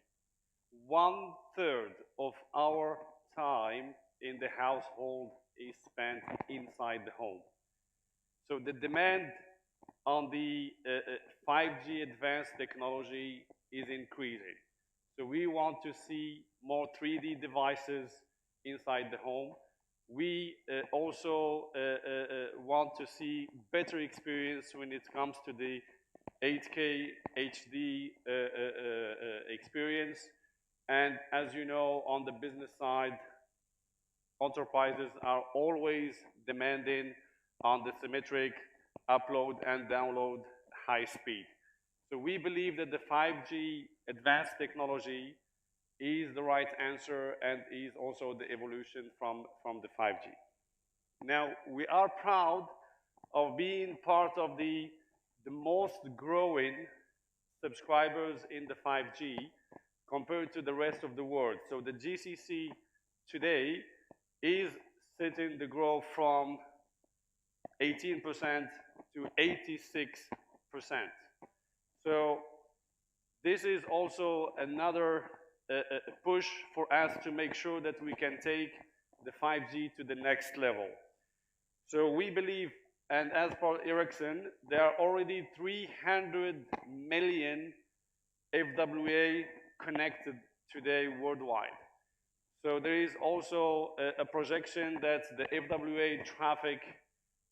1/3 of our time in the household is spent inside the home. So the demand on the 5G advanced technology is increasing. So we want to see more 3D devices inside the home. We also want to see better experience when it comes to the 8K HD experience. And as you know, on the business side, enterprises are always demanding on the symmetric upload and download high speed. So we believe that the 5G advanced technology is the right answer and is also the evolution from the 5G. Now, we are proud of being part of the most growing subscribers in the 5G compared to the rest of the world. So the GCC today is setting the growth from 18% to 86%. So this is also another push for us to make sure that we can take the 5G to the next level. So we believe, and as per Ericsson, there are already 300 million FWA connected today worldwide. So there is also a projection that the FWA traffic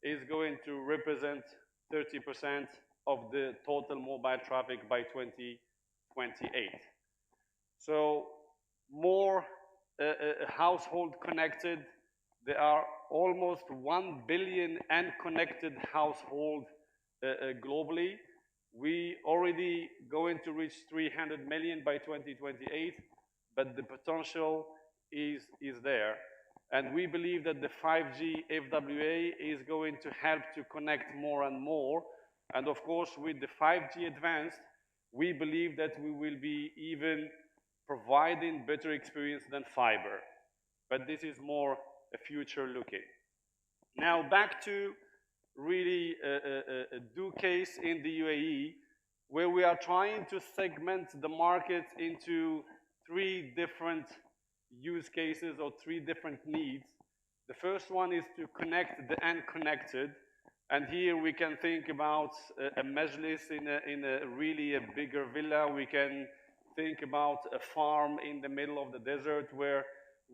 is going to represent 30% of the total mobile traffic by 2028. So more household connected. There are almost 1 billion unconnected households globally. We already going to reach 300 million by 2028, but the potential is there. And we believe that the 5G FWA is going to help to connect more and more. And of course, with the 5G advanced, we believe that we will be even providing better experience than fiber. But this is more a future looking. Now back to really a DEW case in the UAE, where we are trying to segment the market into 3 different use cases or 3 different needs. The first one is to connect the unconnected. And here we can think about a majlis in a really a bigger villa. We can think about a farm in the middle of the desert where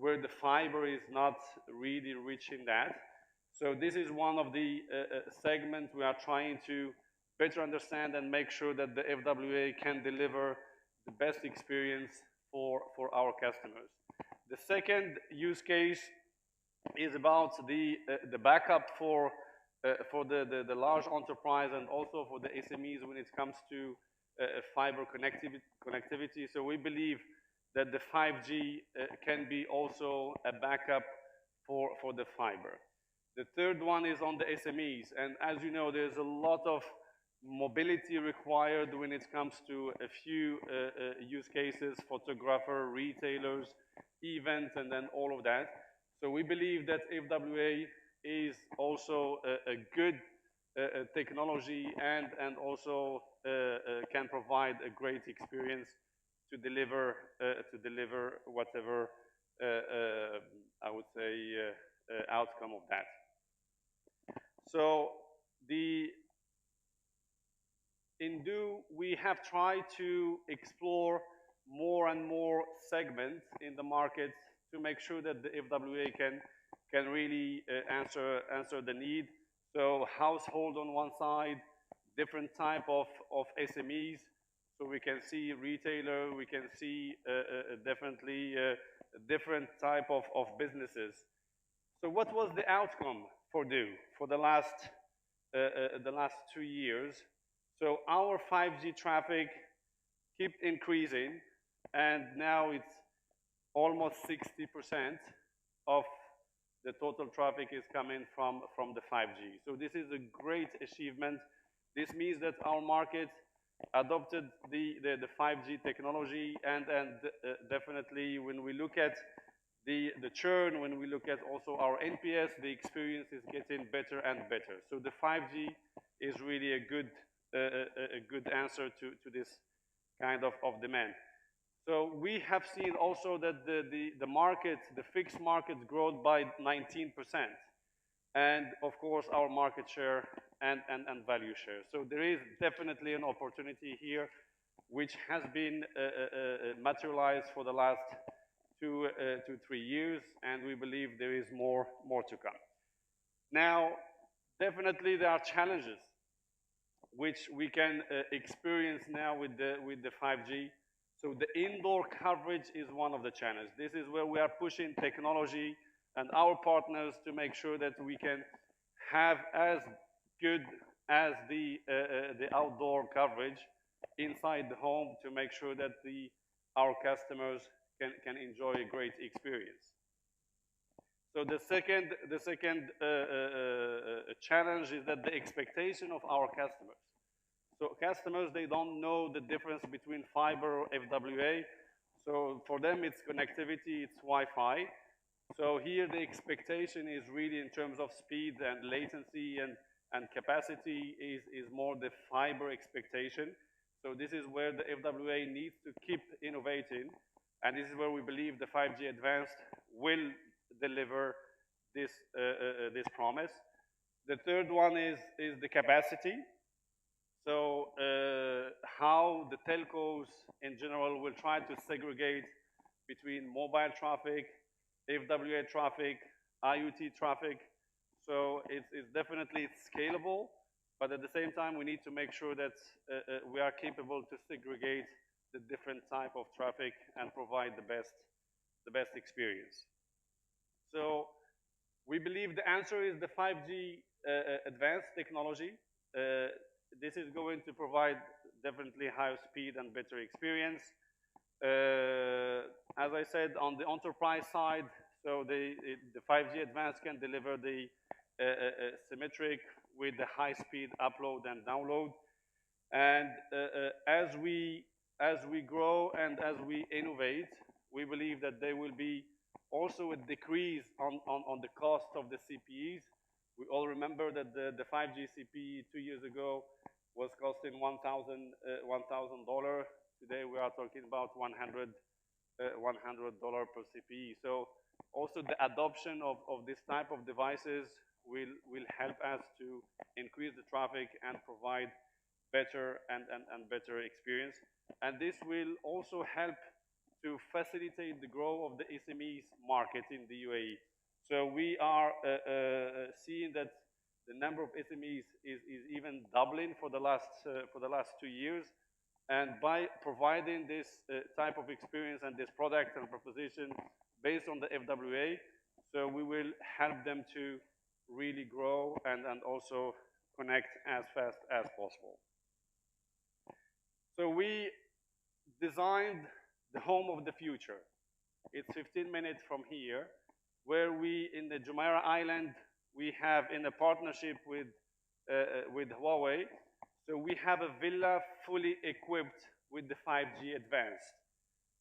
the fiber is not really reaching that. So this is one of the segments we are trying to better understand and make sure that the FWA can deliver the best experience for our customers. The second use case is about the backup for the large enterprise and also for the SMEs when it comes to fiber connectivity. So we believe that the 5G can be also a backup for the fiber. The third one is on the SMEs. And as you know, there's a lot of mobility required when it comes to a few use cases, photographer, retailers, events, and then all of that. So we believe that FWA is also a good technology and also can provide a great experience to deliver whatever I would say outcome of that. So in Do, we have tried to explore more and more segments in the market to make sure that the FWA can really answer the need. So household on one side, different type of SMEs. So we can see retailer, we can see definitely different type of businesses. So what was the outcome for Do for the last 2 years? So our 5G traffic kept increasing, and now it's almost 60% of the total traffic is coming from the 5G. So this is a great achievement. This means that our market adopted the 5G technology, and definitely when we look at the churn, when we look at also our NPS, the experience is getting better and better. So the 5G is really a good answer to this kind of demand. So we have seen also that the market, the fixed market growth by 19%. And of course our market share and value share. So there is definitely an opportunity here which has been materialized for the last 2 to 3 years, and we believe there is more to come. Now, definitely there are challenges which we can experience now with the 5G. So the indoor coverage is one of the challenges. This is where we are pushing technology and our partners to make sure that we can have as good as the outdoor coverage inside the home to make sure that our customers can enjoy a great experience. So the second challenge is that the expectation of our customers. So customers, they don't know the difference between fiber or FWA. So for them, it's connectivity, it's Wi-Fi. So here the expectation is really in terms of speed and latency and capacity is more the fiber expectation. So this is where the FWA needs to keep innovating. And this is where we believe the 5G Advanced will deliver this promise. The third one is the capacity. So how the telcos in general will try to segregate between mobile traffic, FWA traffic, IoT traffic. So it's definitely scalable, but at the same time we need to make sure that we are capable to segregate the different type of traffic and provide the best experience. So we believe the answer is the 5G advanced technology. This is going to provide definitely higher speed and better experience. As I said, on the enterprise side, so the 5G advanced can deliver the symmetric with the high-speed upload and download. And as we grow and as we innovate, we believe that there will be also a decrease on the cost of the CPEs. We all remember that the 5G CPE 2 years ago was costing $1,000. Today we are talking about $100 per CPE. So also the adoption of this type of devices will help us to increase the traffic and provide better and better experience. And this will also help to facilitate the growth of the SMEs market in the UAE. So we are seeing that the number of SMEs is even doubling for the last 2 years. And by providing this type of experience and this product and proposition based on the FWA, so we will help them to really grow and also connect as fast as possible. So we designed the home of the future. It's 15 minutes from here, where we, in the Jumeirah Island, we have in a partnership with Huawei. So we have a villa fully equipped with the 5G advanced.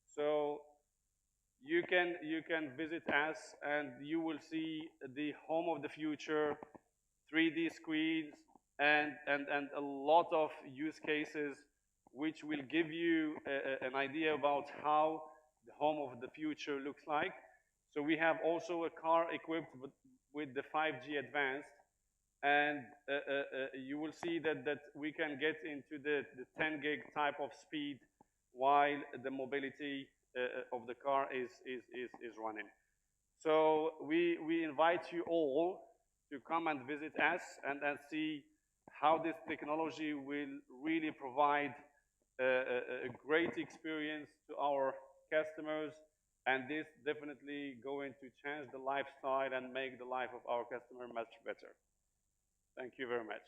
So you can visit us and you will see the home of the future, 3D screens, and a lot of use cases which will give you an idea about how the home of the future looks like. So we have also a car equipped with the 5G advanced, and you will see that we can get into the 10 gig type of speed while the mobility of the car is running. So we invite you all to come and visit us and see how this technology will really provide a great experience to our customers, and this definitely going to change the lifestyle and make the life of our customer much better. Thank you very much.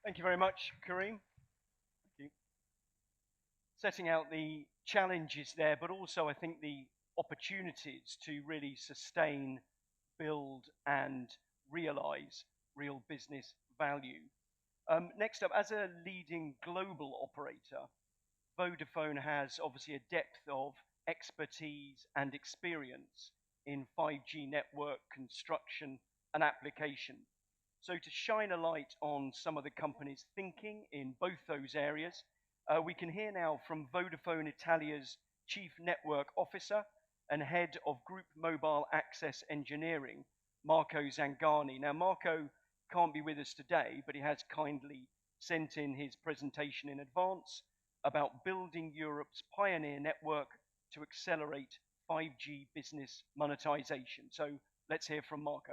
Thank you very much, Kareem. Thank you. Setting out the challenges there, but also I think the opportunities to really sustain, build, and realize real business value. Next up, as a leading global operator, Vodafone has obviously a depth of expertise and experience in 5G network construction and application. So to shine a light on some of the company's thinking in both those areas, we can hear now from Vodafone Italia's Chief Network Officer and Head of Group Mobile Access Engineering, Marco Zangani. Now, Marco can't be with us today, but he has kindly sent in his presentation in advance about building Europe's pioneer network to accelerate 5G business monetization. So let's hear from Marco.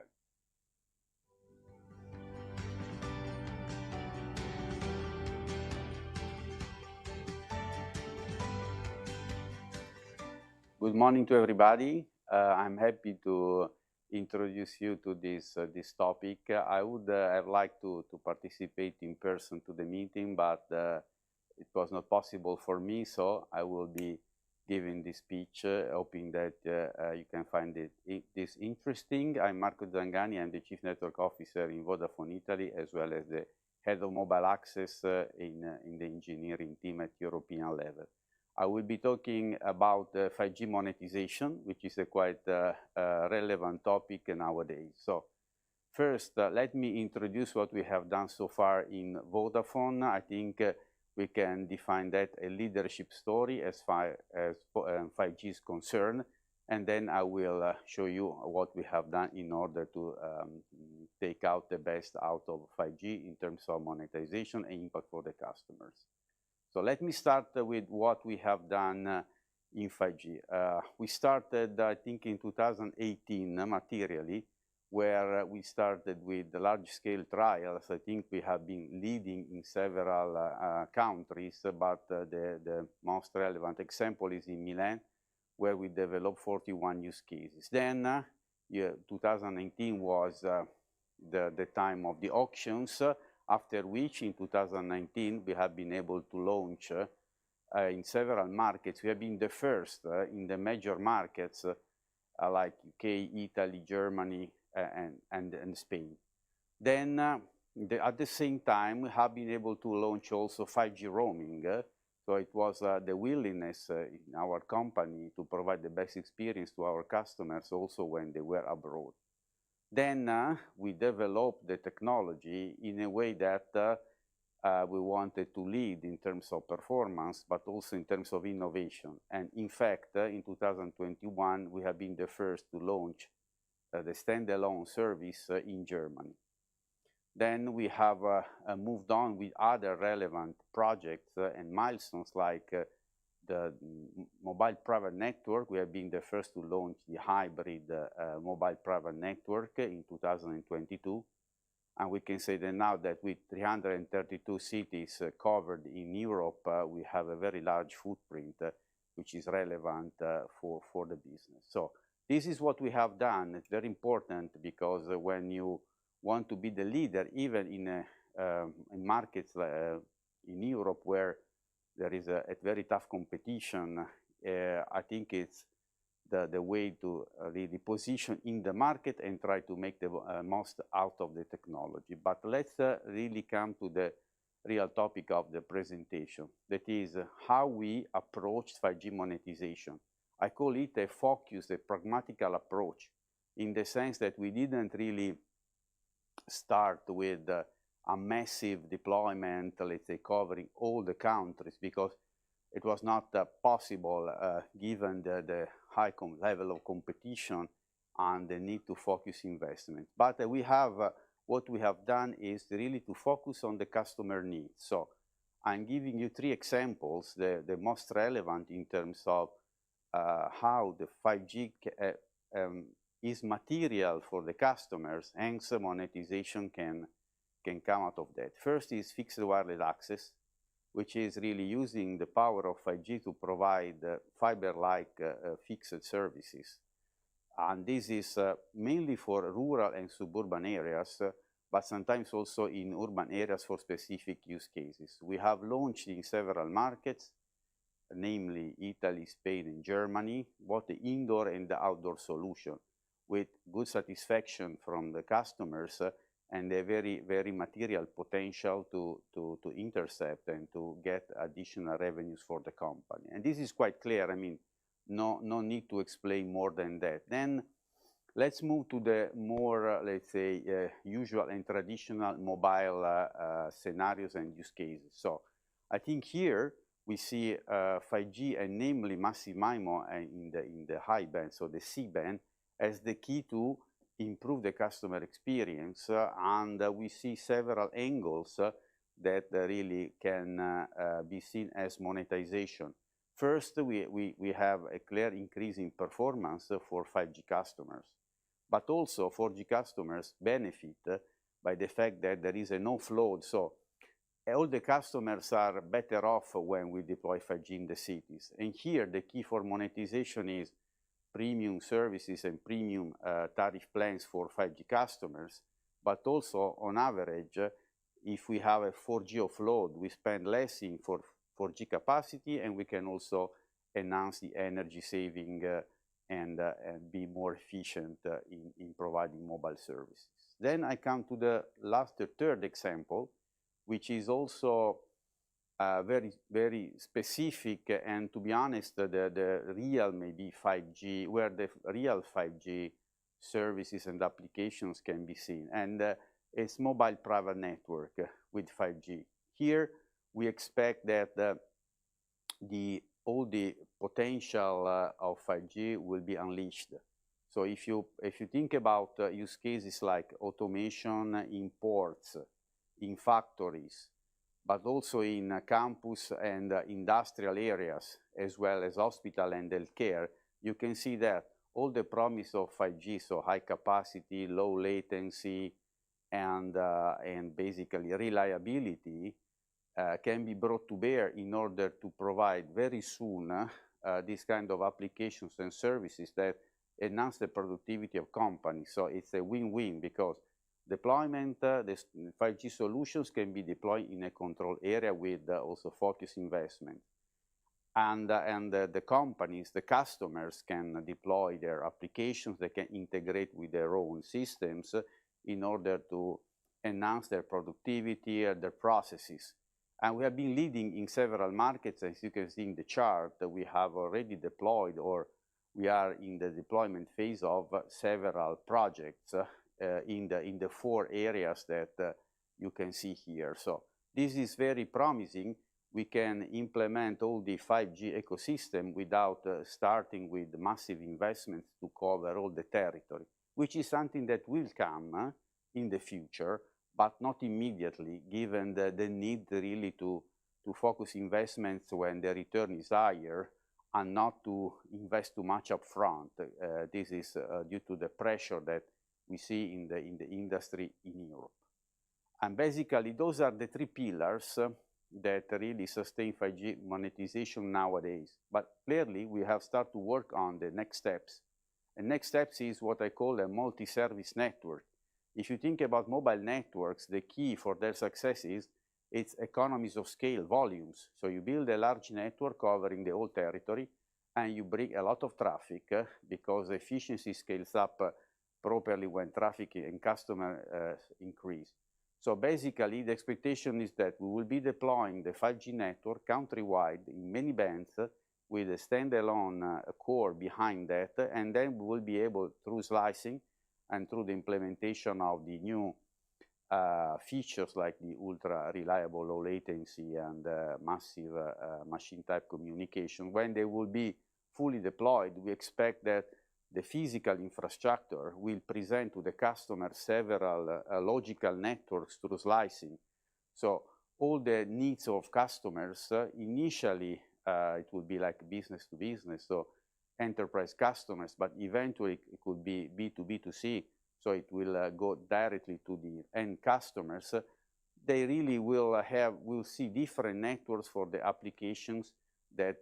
Good morning to everybody. I'm happy to introduce you to this topic. I would have liked to participate in person to the meeting, but it was not possible for me, so I will be giving this speech, hoping that you can find this interesting. I'm Marco Zangani. I'm the Chief Network Officer in Vodafone Italy, as well as the Head of Mobile Access in the engineering team at European level. I will be talking about 5G monetization, which is a quite relevant topic nowadays. So first, let me introduce what we have done so far in Vodafone. I think we can define that a leadership story as far as 5G is concerned. And then I will show you what we have done in order to take out the best out of 5G in terms of monetization and impact for the customers. So let me start with what we have done in 5G. We started, I think, in 2018 materially, where we started with the large-scale trials. I think we have been leading in several countries, but the most relevant example is in Milan, where we developed 41 use cases. Then 2019 was the time of the auctions, after which in 2019 we have been able to launch in several markets. We have been the first in the major markets like UK, Italy, Germany, and Spain. Then at the same time we have been able to launch also 5G roaming. So it was the willingness in our company to provide the best experience to our customers also when they were abroad. Then we developed the technology in a way that we wanted to lead in terms of performance, but also in terms of innovation. And in fact, in 2021, we have been the first to launch the standalone service in Germany. Then we have moved on with other relevant projects and milestones like the mobile private network. We have been the first to launch the hybrid mobile private network in 2022. And we can say that now that with 332 cities covered in Europe, we have a very large footprint, which is relevant for the business. So this is what we have done. It's very important because when you want to be the leader, even in markets in Europe where there is a very tough competition, I think it's the way to really position in the market and try to make the most out of the technology. But let's really come to the real topic of the presentation, that is how we approach 5G monetization. I call it a focused, a pragmatical approach, in the sense that we didn't really start with a massive deployment, let's say, covering all the countries, because it was not possible given the high level of competition and the need to focus investment. But what we have done is really to focus on the customer needs. So I'm giving you 3 examples, the most relevant in terms of how the 5G is material for the customers, and some monetization can come out of that. First is fixed wireless access, which is really using the power of 5G to provide fiber-like fixed services. And this is mainly for rural and suburban areas, but sometimes also in urban areas for specific use cases. We have launched in several markets, namely Italy, Spain, and Germany, both the indoor and the outdoor solution, with good satisfaction from the customers and a very, very material potential to intercept and to get additional revenues for the company. And this is quite clear. I mean, no need to explain more than that. Then let's move to the more, let's say, usual and traditional mobile scenarios and use cases. So I think here we see 5G, and namely massive MIMO in the high band, so the C band, as the key to improve the customer experience, and we see several angles that really can be seen as monetization. First, we have a clear increase in performance for 5G customers, but also 4G customers benefit by the fact that there is an offload. So all the customers are better off when we deploy 5G in the cities. And here the key for monetization is premium services and premium tariff plans for 5G customers, but also on average, if we have a 4G offload, we spend less in 4G capacity, and we can also enhance the energy saving and be more efficient in providing mobile services. Then I come to the third example, which is also very, very specific, and to be honest, the real maybe 5G, where the real 5G services and applications can be seen, and it's mobile private network with 5G. Here we expect that all the potential of 5G will be unleashed. So if you think about use cases like automation in ports, in factories, but also in campus and industrial areas, as well as hospital and healthcare, you can see that all the promise of 5G, so high capacity, low latency, and basically reliability, can be brought to bear in order to provide very soon these kind of applications and services that enhance the productivity of companies. So it's a win-win, because deployment, the 5G solutions can be deployed in a controlled area with also focused investment. And the companies, the customers, can deploy their applications, they can integrate with their own systems in order to enhance their productivity and their processes. And we have been leading in several markets. As you can see in the chart, we have already deployed, or we are in the deployment phase of several projects in the 4 areas that you can see here. So this is very promising. We can implement all the 5G ecosystem without starting with massive investments to cover all the territory, which is something that will come in the future. but not immediately, given the need really to focus investments when the return is higher and not to invest too much upfront. This is due to the pressure that we see in the industry in Europe. And basically, those are the three pillars that really sustain 5G monetization nowadays. But clearly, we have started to work on the next steps. And next steps is what I call a multi-service network. If you think about mobile networks, the key for their success is it's economies of scale, volumes. So you build a large network covering the whole territory, and you bring a lot of traffic because efficiency scales up properly when traffic and customer increase. So basically, the expectation is that we will be deploying the 5G network countrywide in many bands with a standalone core behind that, and then we will be able, through slicing and through the implementation of the new features like the ultra reliable low latency and massive machine type communication, when they will be fully deployed, we expect that the physical infrastructure will present to the customer several logical networks through slicing. So all the needs of customers, initially it will be like business to business, so enterprise customers, but eventually it could be B2B2C, so it will go directly to the end customers. They really will see different networks for the applications that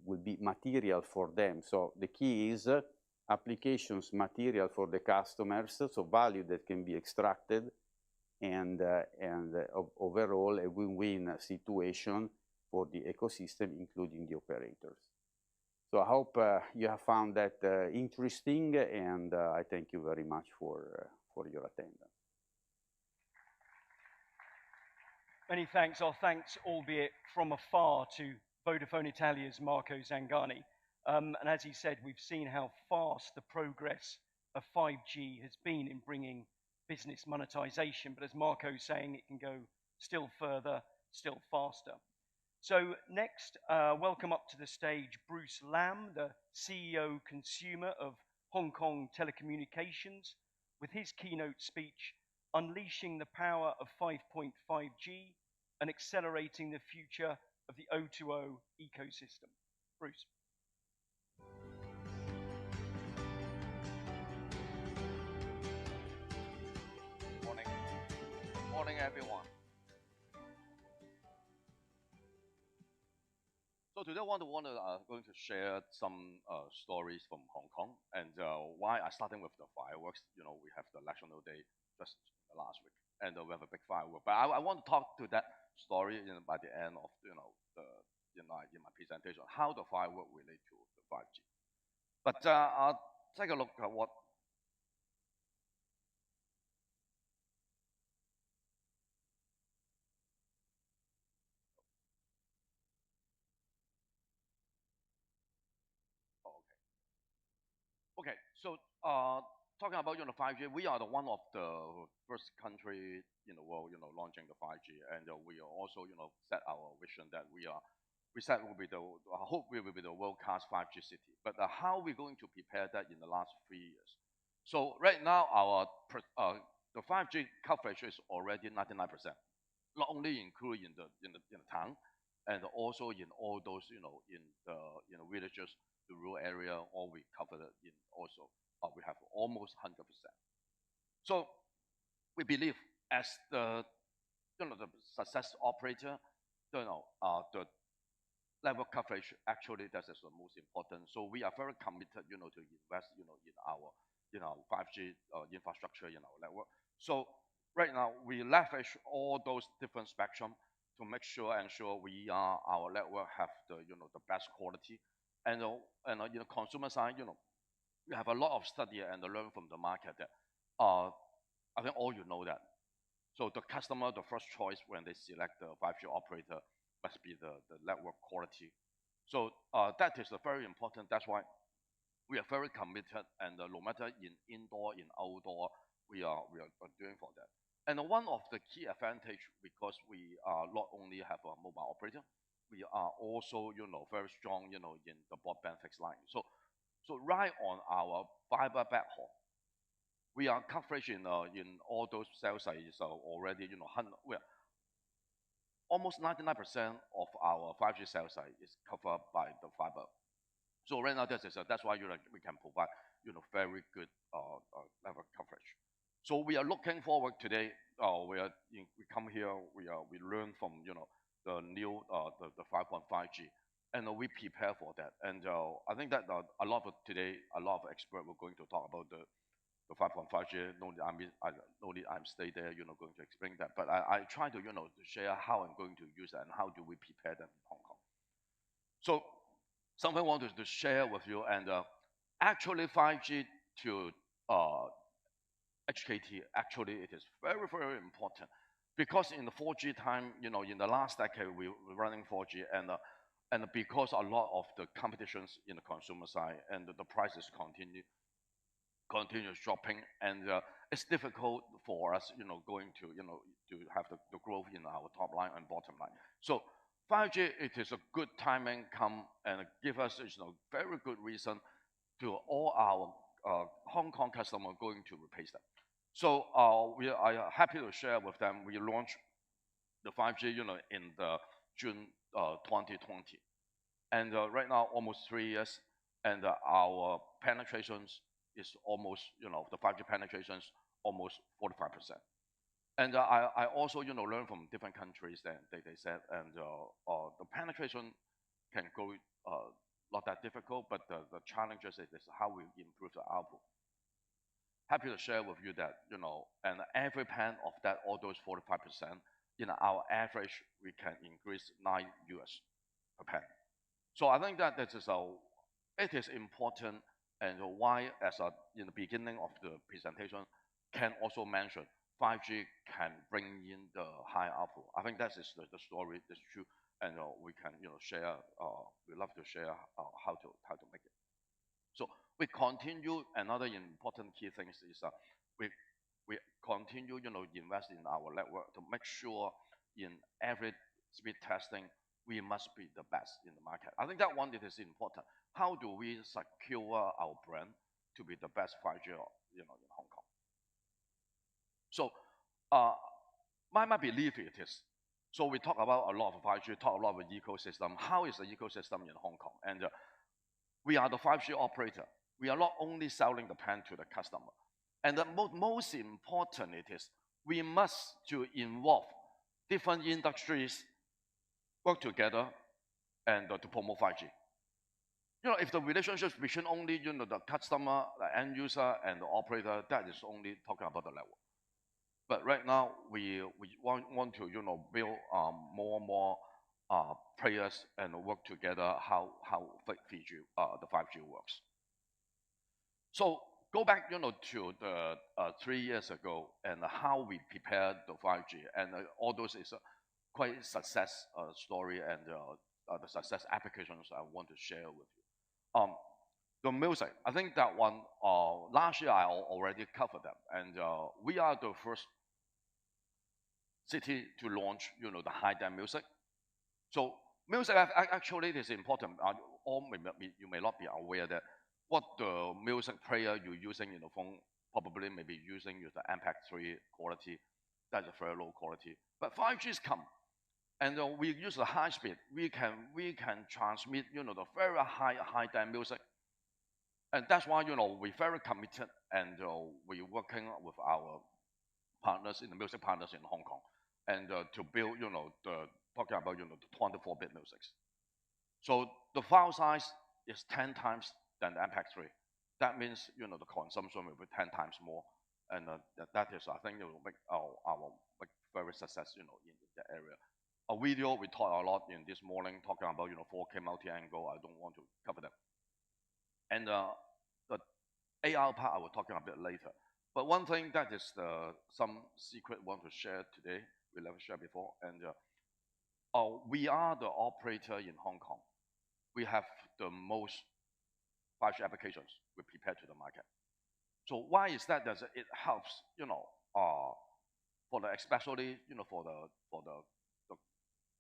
will be material for them. So the key is applications material for the customers, so value that can be extracted, and overall a win-win situation for the ecosystem, including the operators. So I hope you have found that interesting, and I thank you very much for your attendance. Many thanks. Our thanks, albeit from afar, to Vodafone Italia's Marco Zangani. And as he said, we've seen how fast the progress of 5G has been in bringing business monetization. But as Marco's saying, it can go still further, still faster. So next, welcome up to the stage Bruce Lam, the CEO Consumer of Hong Kong Telecommunications, with his keynote speech, Unleashing the Power of 5.5G and Accelerating the Future of the O2O Ecosystem. Bruce. Morning, everyone. So today going to share some stories from Hong Kong, and why I starting with the fireworks. You know, we have the National Day just last week, and we have a big firework. But I want to talk to that story by the end of in my presentation, how the firework relate to the 5G. But I'll take a look at what. Okay, so talking about 5G, we are the one of the first country in the world launching the 5G, and we are also set our vision that we said will be I hope we will be the world-class 5G city. But how are we going to prepare that in the last 3 years? So right now the 5G coverage is already 99%, not only including in the town, and also in all those in the villages, the rural area, all we covered in also. We have almost 100%. So we believe as the the success operator, the level coverage actually that is the most important. So we are very committed to invest in our 5G infrastructure in our network. So right now we leverage all those different spectrum to ensure our network have the the best quality. And consumer side, we have a lot of study and learn from the market that I think all know that. So the customer, the first choice when they select the 5G operator must be the network quality. So that is very important. That's why we are very committed, and no matter in indoor, in outdoor, we are doing for that. And one of the key advantage, because we not only have a mobile operator, we are also very strong in the broadband fixed line. So right on our fiber backhaul, We are coverage in all those cell sites already, well, almost 99% of our 5G cell site is covered by the fiber. So right now, that's why we can provide very good level coverage. So we are looking forward today. We come here. We learn from the new the 5.5G, and we prepare for that. And I think that a lot of experts were going to talk about the 5.5G. No need I'm stay there. Going to explain that. But I try to to share how I'm going to use it and how do we prepare them in Hong Kong. So something I wanted to share with you, and actually 5G to HKT, actually it is very, very important, because in the 4G time, in the last decade we were running 4G, and because a lot of the competitions in the consumer side and the prices continues dropping, and it's difficult for us, going to have the growth in our top line and bottom line. So 5G, it is a good timing come and give us very good reason to all our Hong Kong customers going to replace them. So we are happy to share with them. We launched the 5G, in the June 2020, and right now almost 3 years, and our penetrations is almost, the 5G penetrations almost 45%. And I also, learn from different countries that they said, and the penetration can go not that difficult, but the challenges is how we improve the output. Happy to share with you that, and every pen of that, all those 45%, our average, we can increase $9 per pen. So I think that it is important, and why, in the beginning of the presentation, can also mention 5G can bring in the high output. I think that is the story. That's true, and we can share. We love to share how to make it. So we continue. Another important key thing is we continue invest in our network to make sure in every speed testing we must be the best in the market. I think that one it is important. How do we secure our brand to be the best 5G in Hong Kong? So my belief it is. So we talk about a lot of 5G, talk a lot of ecosystem. How is the ecosystem in Hong Kong? And we are the 5G operator. We are not only selling the pen to the customer. And the most important it is, we must to involve different industries, work together, and to promote 5G. If the relationship between only the customer, the end user, and the operator, that is only talking about the level. But right now, we want to build more and more players and work together how the 5G works. So go back to the 3 years ago and how we prepared the 5G, and all those is quite success story, and the success applications I want to share with you. The music, I think that one last year I already covered them, and we are the first city to launch the high-def music. So music actually is important. You may not be aware that what the music player you're using in the phone probably may be using the MP3 quality. That's a very low quality. But 5G's come, and we use the high speed. We can transmit the very high-def music, and that's why we're very committed, and we're working with our partners in the music partners in Hong Kong, and to build talking about the 24-bit music. So the file size is 10 times than the MP3. That means the consumption will be 10 times more, and that is, I think, it will make our very success in the area. A video we talked a lot in this morning talking about 4K multi-angle. I don't want to cover them. And the AR part I will talk a bit later. But one thing that is some secret I want to share today, we never shared before, and we are the operator in Hong Kong. We have the most 5G applications we prepare to the market. So why is that? It helps, for the especially for the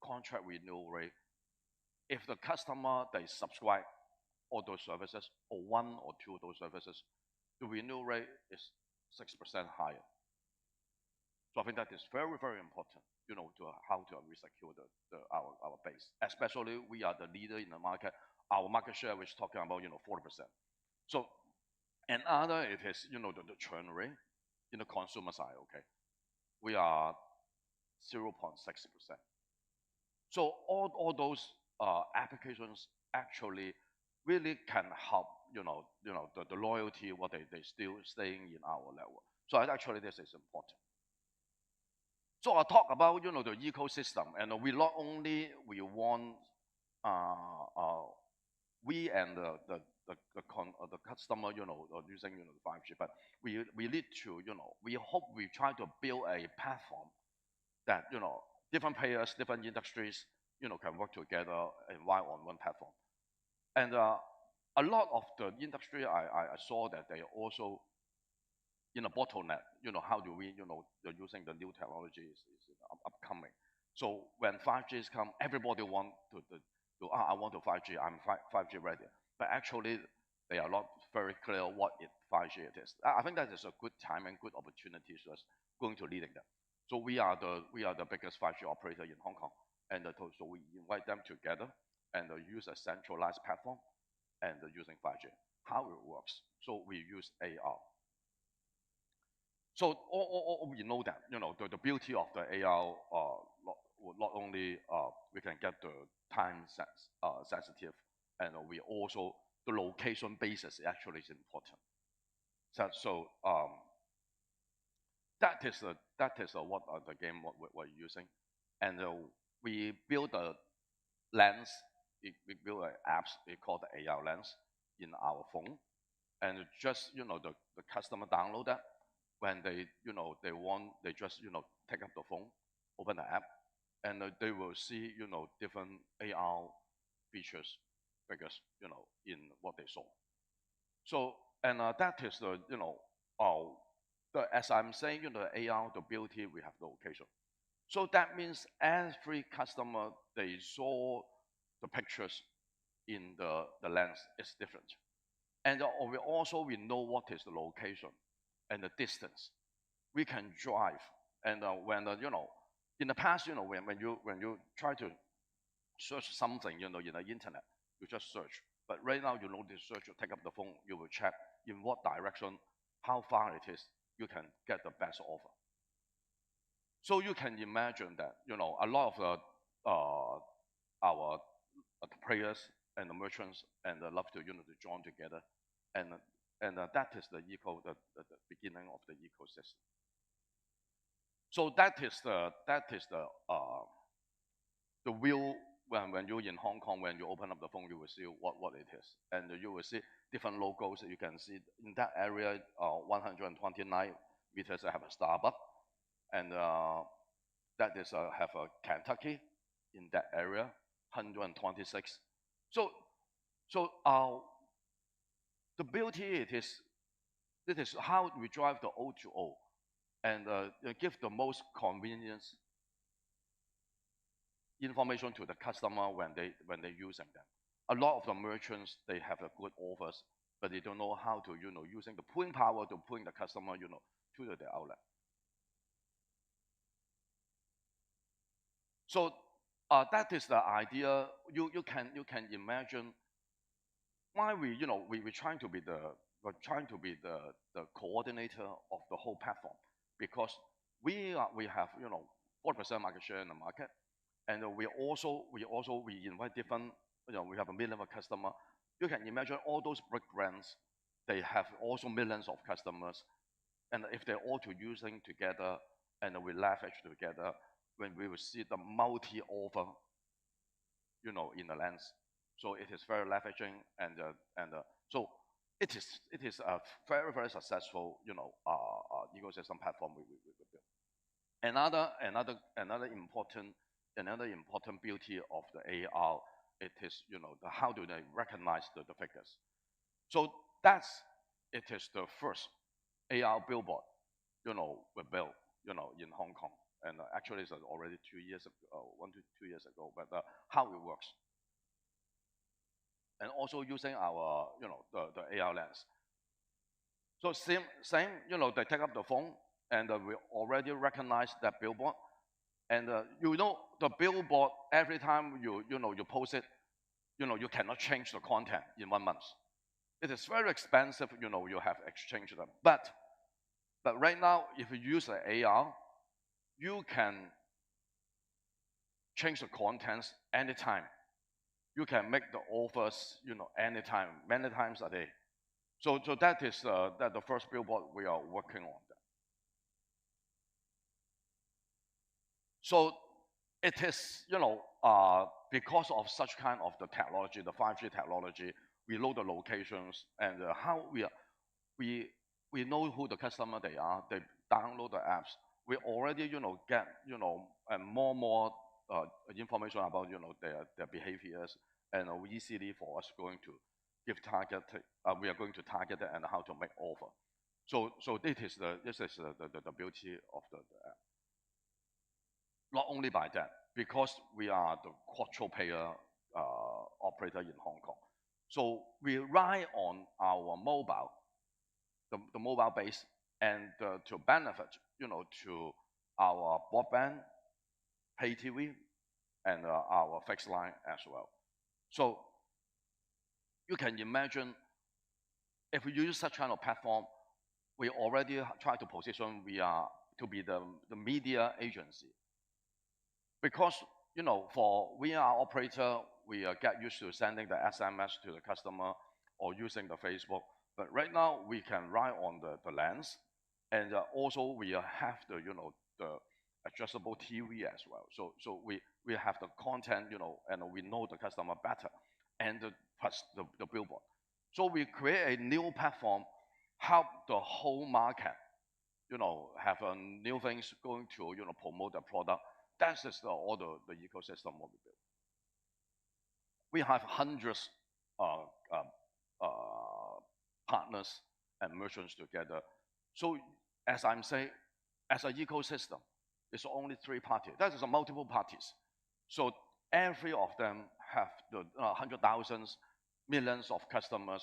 contract renewal rate. If the customer they subscribe all those services or one or two of those services, the renewal rate is 6% higher. So I think that is very, very important, you know, to how to resecure our base. Especially we are the leader in the market. Our market share is talking about, you know, 40%. So another, it is, you know, the churn rate in the consumer side, okay? We are 0.6%. So all those applications actually really can help, you know, the loyalty, what they still staying in our network. So actually this is important. So I'll talk about, you know, the ecosystem, and we not only we want we and the customer, you know, using, you know, the 5G, but we need to, you know, we hope we try to build a platform that, you know, different players, different industries, you know, can work together and ride on one platform. And a lot of the industry I saw that they also in a bottleneck, you know, how do we, you know, using the new technology is upcoming. So when 5G come, everybody want to I want to 5G, I'm 5G ready. But actually, they are not very clear what 5G it is. I think that is a good time and good opportunity to us going to leading them. So we are the biggest 5G operator in Hong Kong, and so we invite them together and use a centralized platform and using 5G. How it works? So we use AR. So we know that, you know, the beauty of the AR not only we can get the time sensitive, and we also the location basis actually is important. So that is what the game what we're using, and we build a lens. We build an apps we call the AR lens in our phone, and just, you know, the customer download that. When they, you know, they just, you know, take up the phone, open the app, and they will see, you know, different AR features, figures, you know, in what they saw. So, and that is the, you know, as I'm saying, you know, the AR, the beauty, we have the location. So that means every customer, they saw the pictures in the lens is different. And we know what is the location and the distance. We can drive, and when you know, in the past, you know, when you try to search something, you know, in the internet, you just search. But right now, you know, this search, you take up the phone, you will check in what direction, how far it is, you can get the best offer. So you can imagine that, you know, a lot of our players and the merchants and love to, you know, to join together, and that is the beginning of the ecosystem. So that is the wheel. When you're in Hong Kong, when you open up the phone, you will see what it is, and you will see different logos. You can see in that area, 129 meters have a Starbucks, and that is have a Kentucky in that area, 126. So the beauty it is how we drive the O2O and give the most convenience information to the customer when they're using them. A lot of the merchants, they have a good offers, but they don't know how to, you know, using the pulling power to pulling the customer, you know, to the outlet. So that is the idea. You can imagine why we trying to be the coordinator of the whole platform, because we have, you know, 4% market share in the market, and we invite different, you know, we have a million of customers. You can imagine all those big brands, they have also millions of customers, and if they're all using together and we leverage together, when we will see the multi offer, you know, in the lens. So it is very leveraging, and so it is a very, very successful, you know, ecosystem platform we built. Another important beauty of the AR, it is, you know, how do they recognize the figures. So it is the first AR billboard, you know, we built, you know, in Hong Kong, and actually it's already 2 years ago, 1 to 2 years ago. But how it works, and also using our, you know, the AR lens. So same, they take up the phone and we already recognize that billboard. And the billboard, every time you post it, you cannot change the content in 1 month. It is very expensive, you have exchanged them. But right now, if you use the AR, you can change the contents anytime. You can make the offers, anytime, many times a day. So that is the first billboard we are working on. So it is, because of such kind of the technology, the 5G technology, we know the locations and how we know who the customer they are. They download the apps. We already, get, more information about, their behaviors, and easily for us going to give target. We are going to target it and how to make offer. So this is the beauty of the app. Not only by that, because we are the quadruple payer operator in Hong Kong. So we rely on our mobile, the mobile base, and to benefit, to our broadband, pay TV, and our fixed line as well. So you can imagine if we use such kind of platform, we already try to position we are to be the media agency. Because, for we are operator, we get used to sending the SMS to the customer or using the Facebook. But right now, we can ride on the lens. And also, we have the, the adjustable TV as well. So we have the content, and we know the customer better. And plus the billboard. So we create a new platform, help the whole market, have new things going to, promote the product. That's just all the ecosystem what we build. We have hundreds of partners and merchants together. So as I'm saying, as an ecosystem, it's only 3 parties. That is multiple parties. So every of them have the hundred thousands, millions of customers.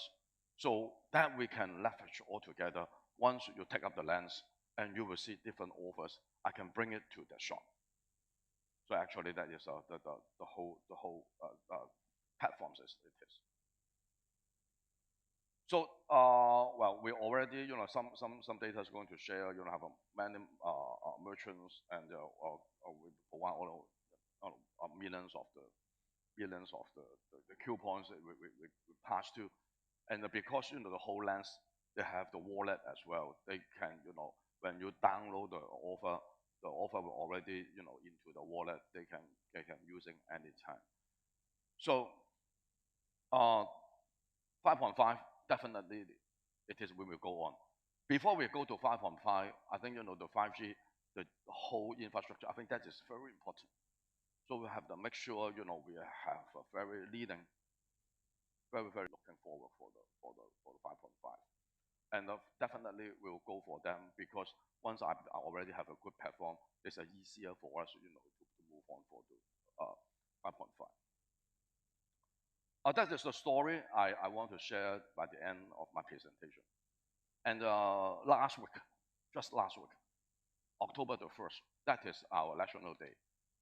So that we can leverage all together. Once you take up the lens and you will see different offers, I can bring it to the shop. So actually, that is the whole platform it is. So well, we already some data is going to share. Have many merchants and we provide all millions of the coupons that we pass to, and because the whole lens they have the wallet as well. They can when you download the offer will already into the wallet. They can using anytime. So 5.5 definitely it is we will go on. Before we go to 5.5, I think the 5G, the whole infrastructure. I think that is very important. So we have to make sure we have a very leading, very looking forward for the 5.5. And definitely we'll go for them because once I already have a good platform, it's easier for us, to move on for the 5.5. That is the story I want to share by the end of my presentation. And just last week, October the 1st, that is our National Day.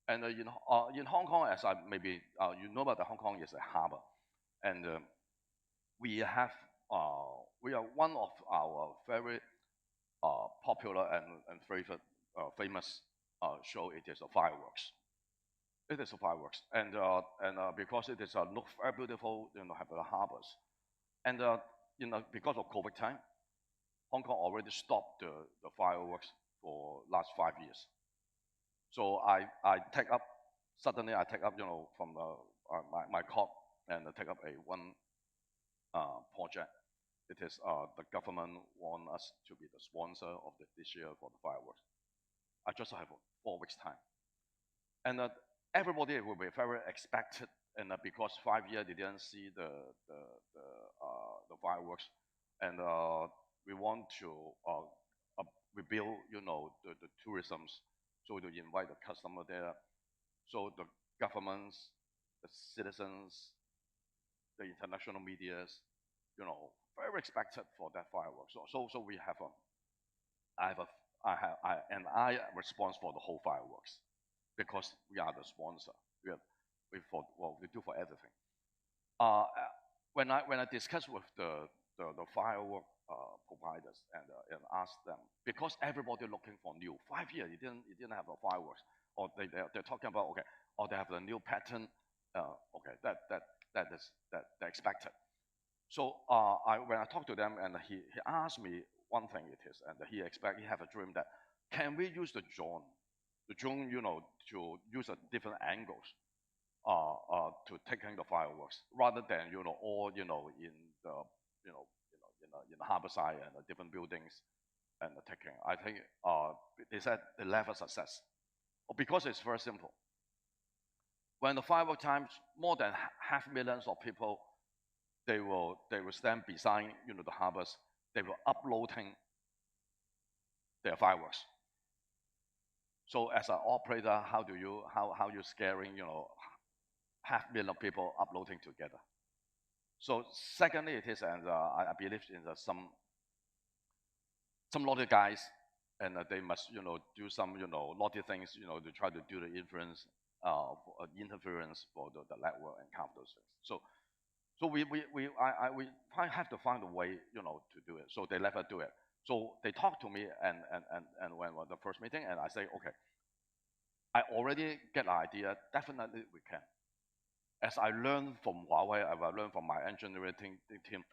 And in Hong Kong, as maybe you know about Hong Kong is a harbor, and we are one of our very popular and favorite famous show. It is a fireworks. It is a fireworks, and because it is look very beautiful, have the harbors, and because of COVID time, Hong Kong already stopped the fireworks for last 5 years. So I take up from my corp and take up one project. It is the government want us to be the sponsor of this year for the fireworks. I just have 4 weeks time, and everybody will be very expected, and because 5 years they didn't see the fireworks, and we want to rebuild the tourisms. So to invite the customer there, so the governments, the citizens, the international medias, very expected for that fireworks. So we have I respond for the whole fireworks because we are the sponsor. We do for everything. When I discuss with the firework providers and ask them, because everybody looking for new 5 years, you didn't have a fireworks, or they're talking about okay, or they have the new pattern. Okay, that is expected. So when I talk to them, and he asked me one thing it is, and he have a dream that can we use the drone, to use a different angles to taking the fireworks rather than all in the in the harbor side and the different buildings and the taking. I think they said the level of success because it's very simple. When the firework times, more than 500,000 of people, they will stand beside the harbors. They will uploading their fireworks. So as an operator, how you scaring 500,000 people uploading together? So secondly, it is, and I believe in some naughty guys, and they must do some naughty things to try to do the interference for the network and count those things. So we have to find a way to do it. So they never do it. So they talk to me and when the first meeting, and I say, okay, I already get an idea. Definitely we can. As I learned from Huawei, I learned from my engineering team,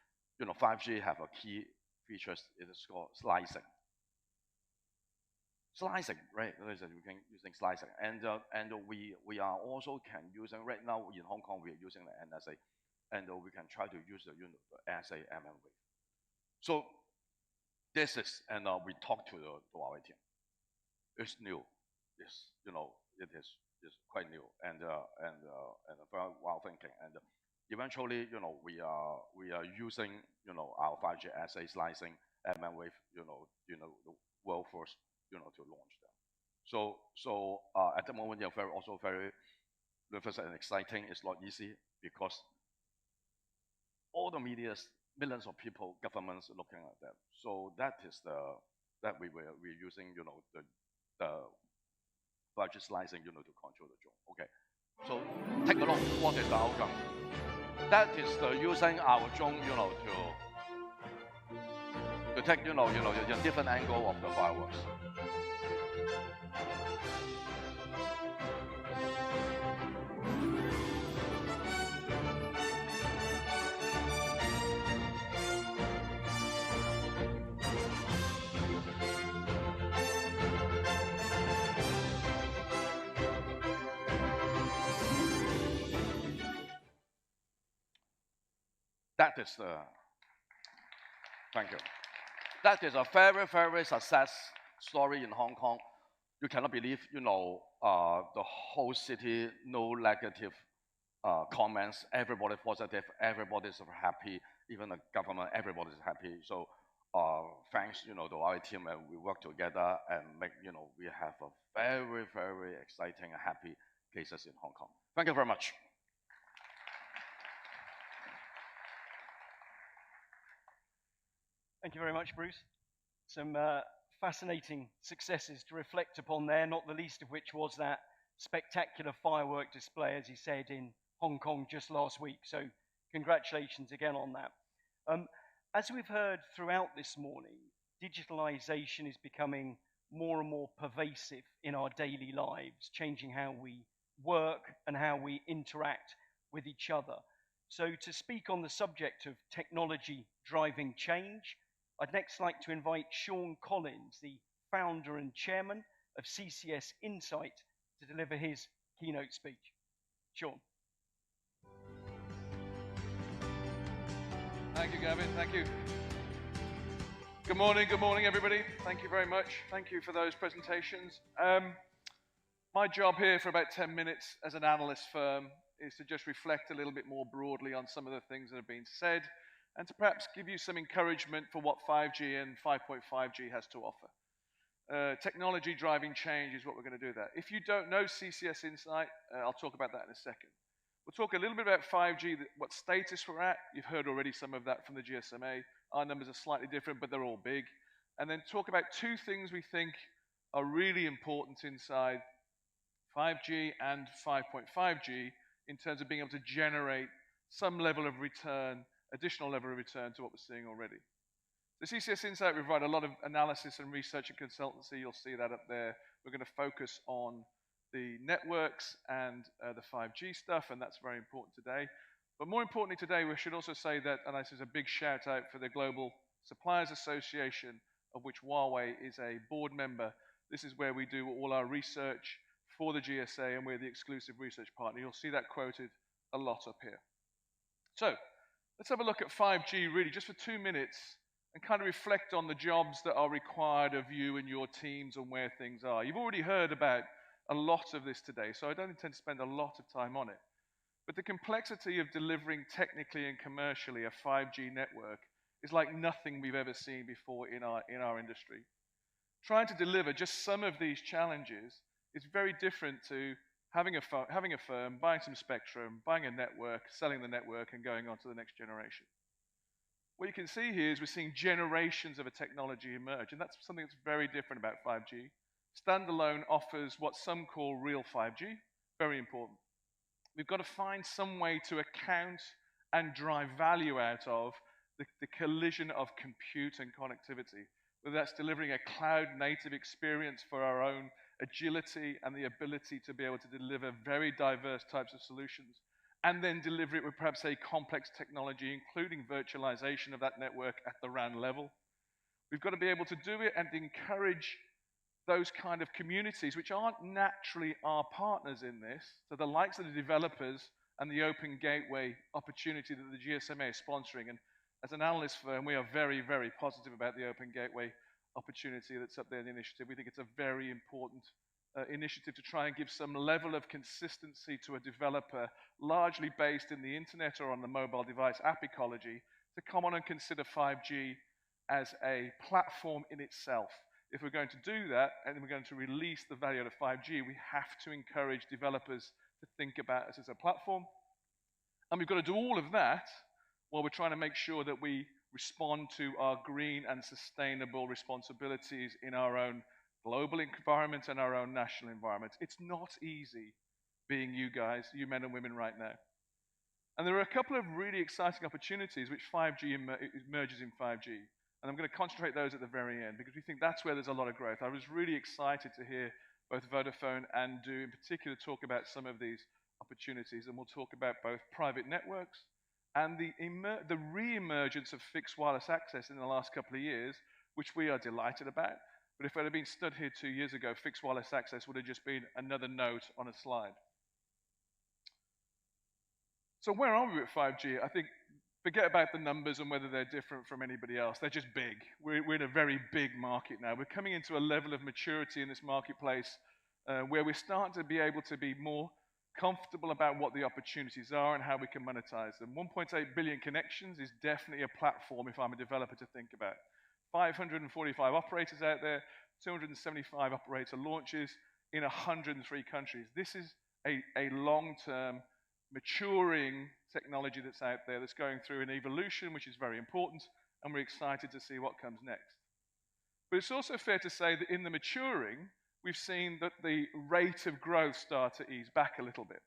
5G have a key features. It is called slicing. Slicing, right? We can using slicing, and we are also can using right now in Hong Kong. We are using the NSA, and we can try to use the SA wave. So this is, and we talk to our team. It's new. It is quite new and very well thinking. And eventually, we are using our 5G SA slicing wave, the world first, to launch them. So at the moment, also very nervous and exciting. It's not easy because all the medias, millions of people, governments looking at that. So that is that we're using the 5G slicing to control the drone. Okay, so take a look. What is the outcome? That is using our drone to take the different angle of the fireworks. That is thank you. That is a very, very success story in Hong Kong. You cannot believe, the whole city, no negative comments. Everybody positive. Everybody's happy. Even the government, everybody's happy. So thanks, to our team, and we work together and make, we have a very, very exciting, happy cases in Hong Kong. Thank you very much. Thank you very much, Bruce. Some fascinating successes to reflect upon there, not the least of which was that spectacular firework display, as he said, in Hong Kong just last week. So congratulations again on that. As we've heard throughout this morning, digitalization is becoming more and more pervasive in our daily lives, changing how we work and how we interact with each other. So to speak on the subject of technology driving change, I'd next like to invite Sean Collins, the founder and chairman of CCS Insight, to deliver his keynote speech. Sean. Thank you, Gavin. Thank you. Good morning, everybody. Thank you very much. Thank you for those presentations. My job here for about 10 minutes as an analyst firm is to just reflect a little bit more broadly on some of the things that have been said, and to perhaps give you some encouragement for what 5G and 5.5G has to offer. Technology driving change is what we're going to do there. If you don't know CCS Insight, I'll talk about that in a second. We'll talk a little bit about 5G, what status we're at. You've heard already some of that from the GSMA. Our numbers are slightly different, but they're all big. And then talk about two things we think are really important inside 5G and 5.5G in terms of being able to generate some level of return, additional level of return to what we're seeing already. The CCS Insight, we provide a lot of analysis and research and consultancy. You'll see that up there. We're going to focus on the networks and the 5G stuff, and that's very important today. But more importantly today, we should also say that, and this is a big shout out for the Global Suppliers Association, of which Huawei is a board member. This is where we do all our research for the GSA, and we're the exclusive research partner. You'll see that quoted a lot up here. So let's have a look at 5G really just for 2 minutes and kind of reflect on the jobs that are required of you and your teams and where things are. You've already heard about a lot of this today, so I don't intend to spend a lot of time on it. But the complexity of delivering technically and commercially a 5G network is like nothing we've ever seen before in our industry. Trying to deliver just some of these challenges is very different to having a firm, buying some spectrum, buying a network, selling the network, and going on to the next generation. What you can see here is we're seeing generations of a technology emerge, and that's something that's very different about 5G. Standalone offers what some call real 5G, very important. We've got to find some way to account and drive value out of the collision of compute and connectivity, whether that's delivering a cloud-native experience for our own agility and the ability to be able to deliver very diverse types of solutions, and then deliver it with perhaps a complex technology, including virtualization of that network at the RAN level. We've got to be able to do it and encourage those kind of communities, which aren't naturally our partners in this, so the likes of the developers and the open gateway opportunity that the GSMA is sponsoring. And as an analyst firm, we are very, very positive about the open gateway opportunity that's up there in the initiative. We think it's a very important initiative to try and give some level of consistency to a developer, largely based in the internet or on the mobile device app ecology, to come on and consider 5G as a platform in itself. If we're going to do that, and we're going to release the value of 5G, we have to encourage developers to think about us as a platform. And we've got to do all of that while we're trying to make sure that we respond to our green and sustainable responsibilities in our own global environment and our own national environment. It's not easy being you guys, you men and women right now. And there are a couple of really exciting opportunities which 5G emerges in 5G. And I'm going to concentrate those at the very end because we think that's where there's a lot of growth. I was really excited to hear both Vodafone and Du in particular talk about some of these opportunities. And we'll talk about both private networks and the re-emergence of fixed wireless access in the last couple of years, which we are delighted about. But if I'd have been stood here 2 years ago, fixed wireless access would have just been another note on a slide. So where are we with 5G? I think, forget about the numbers and whether they're different from anybody else. They're just big. We're in a very big market now. We're coming into a level of maturity in this marketplace where we're starting to be able to be more comfortable about what the opportunities are and how we can monetize them. 1.8 billion connections is definitely a platform if I'm a developer to think about. 545 operators out there, 275 operator launches in 103 countries. This is a long-term, maturing technology that's out there that's going through an evolution, which is very important, and we're excited to see what comes next. But it's also fair to say that in the maturing, we've seen that the rate of growth start to ease back a little bit.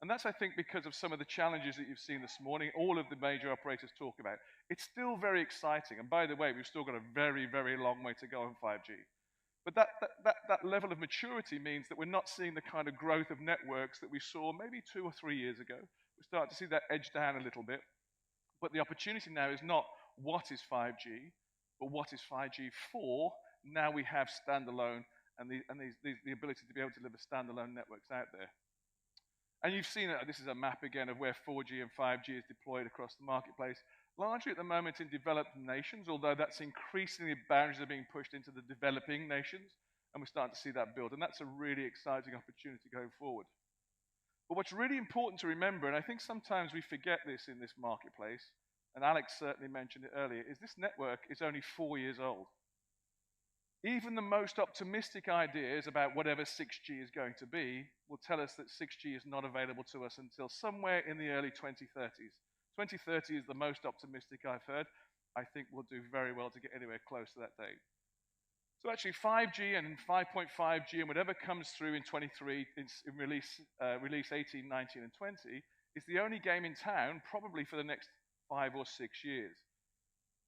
And that's, I think, because of some of the challenges that you've seen this morning, all of the major operators talk about. It's still very exciting. And by the way, we've still got a very, very long way to go on 5G. But that level of maturity means that we're not seeing the kind of growth of networks that we saw maybe 2 or 3 years ago. We're starting to see that edge down a little bit. But the opportunity now is not what is 5G, but what is 5G for. Now we have standalone and the ability to be able to deliver standalone networks out there. And you've seen it, this is a map again of where 4G and 5G is deployed across the marketplace, largely at the moment in developed nations, although that's increasingly boundaries are being pushed into the developing nations, and we're starting to see that build. And that's a really exciting opportunity going forward. But what's really important to remember, and I think sometimes we forget this in this marketplace, and Alex certainly mentioned it earlier, is this network is only 4 years old. Even the most optimistic ideas about whatever 6G is going to be will tell us that 6G is not available to us until somewhere in the early 2030s. 2030 is the most optimistic I've heard. I think we'll do very well to get anywhere close to that date. So actually 5G and 5.5G and whatever comes through in 23, in release 18, 19 and 20 is the only game in town probably for the next 5 or 6 years.